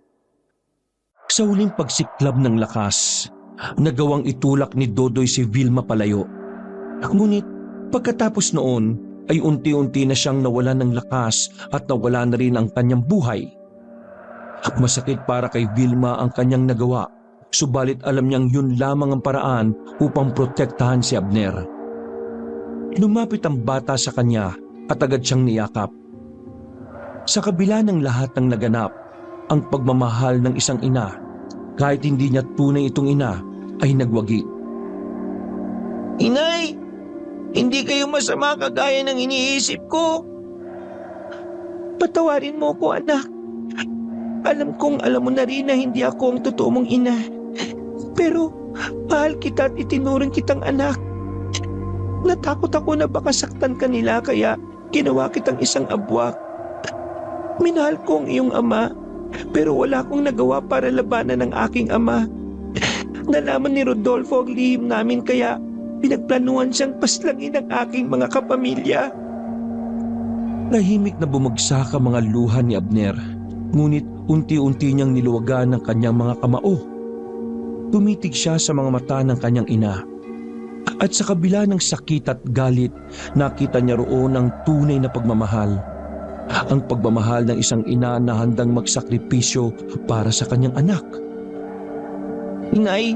Sa huling pagsiklab ng lakas, nagawang itulak ni Dodoy si Vilma palayo. Ngunit pagkatapos noon ay unti-unti na siyang nawalan ng lakas at nawala na rin ang kanyang buhay. Masakit para kay Vilma ang kanyang nagawa, subalit alam niyang yun lamang ang paraan upang protektahan si Abner. Lumapit ang bata sa kanya at agad siyang niyakap. Sa kabila ng lahat ng naganap, ang pagmamahal ng isang ina, kahit hindi niya tunay itong ina, ay nagwagi. Inay, hindi kayo masama kagaya ng iniisip ko. Patawarin mo ko, anak. Alam kong alam mo na rin na hindi ako ang totoo mong ina. Pero mahal kita at itinuring kitang anak. Natakot ako na baka saktan ka nila kaya ginawa kitang isang abwak. Minahal ko ang iyong ama, pero wala akong nagawa para labanan ng aking ama. Nalaman ni Rodolfo ang lihim namin kaya pinagplanuhan siyang paslangin ng aking mga kapamilya. Tahimik na bumagsak ang mga luha ni Abner, ngunit unti-unti niyang niluwagan ang kanyang mga kamao. Tumitig siya sa mga mata ng kanyang ina. At sa kabila ng sakit at galit, nakita niya roon ang tunay na pagmamahal. Ang pagmamahal ng isang ina na handang magsakripisyo para sa kanyang anak. Inay,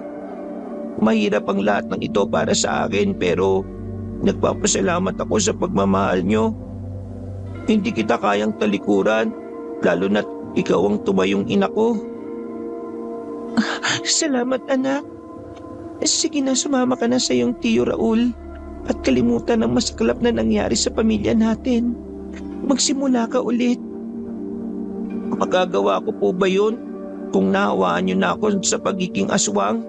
mahirap ang lahat ng ito para sa akin pero nagpapasalamat ako sa pagmamahal niyo. Hindi kita kayang talikuran, lalo na't ikaw ang tumayong ina ko. Salamat, anak. Sige na, sumama ka na sa iyong tiyo Raul at kalimutan ang masaklap na nangyari sa pamilya natin. Magsimula ka ulit. Magagawa ko po ba yun kung nahawaan niyo na ako sa pagiging aswang?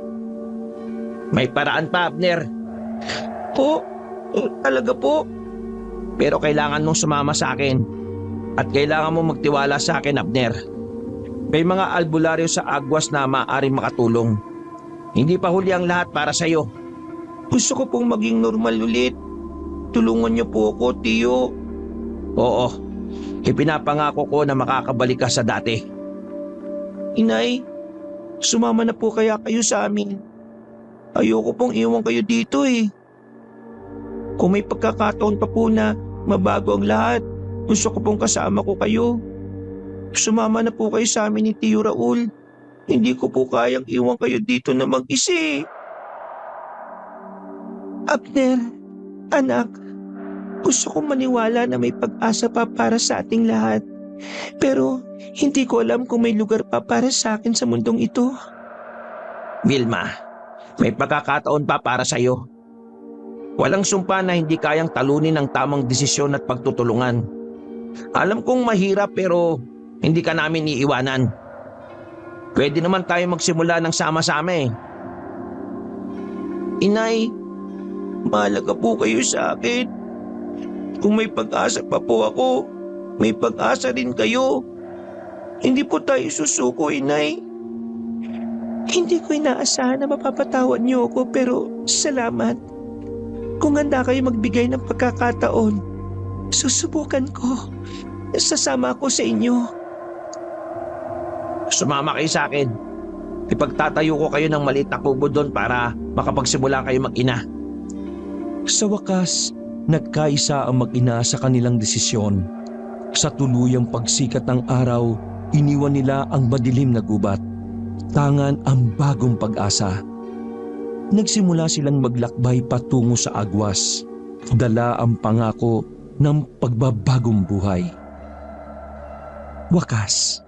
May paraan pa, Abner. Po? Talaga po? Pero kailangan mong sumama sa akin. At kailangan mong magtiwala sa akin, Abner. May mga albularyo sa Agwas na maaaring makatulong. Hindi pa huli ang lahat para sa'yo. Gusto ko pong maging normal ulit. Tulungan niyo po ako, tiyo. Oo, ipinapangako ko na makakabalik ka sa dati. Inay, sumama na po kaya kayo sa amin. Ayoko pong iwan kayo dito eh. Kung may pagkakataon pa po na mabago ang lahat, gusto ko pong kasama ko kayo. Sumama na po kayo sa amin ni Tiyo Raul. Hindi ko po kayang iwan kayo dito na mag-isa. Abner, anak, gusto kong maniwala na may pag-asa pa para sa ating lahat. Pero hindi ko alam kung may lugar pa para sa akin sa mundong ito. Vilma, may pagkakataon pa para sa'yo. Walang sumpa na hindi kayang talunin ang tamang desisyon at pagtutulungan. Alam kong mahirap pero hindi ka namin iiwanan. Pwede naman tayo magsimula ng sama-sama eh. Inay, mahalaga po kayo sa akin. Kung may pag-asa pa po ako, may pag-asa rin kayo. Hindi po tayo susuko, Inay. Hindi ko inaasahan na mapapatawad niyo ako pero salamat. Kung handa kayo magbigay ng pagkakataon, susubukan ko. Sasama ako sa inyo. Sumama kayo sa akin. Ipagtatayo ko kayo ng maliit na kubo doon para makapagsimula kayo mag-ina. Sa wakas, nagkaisa ang mag-ina sa kanilang desisyon. Sa tuluyang pagsikat ng araw, iniwan nila ang madilim na gubat. Tangan ang bagong pag-asa. Nagsimula silang maglakbay patungo sa agwas. Dala ang pangako ng pagbabagong buhay. Wakas,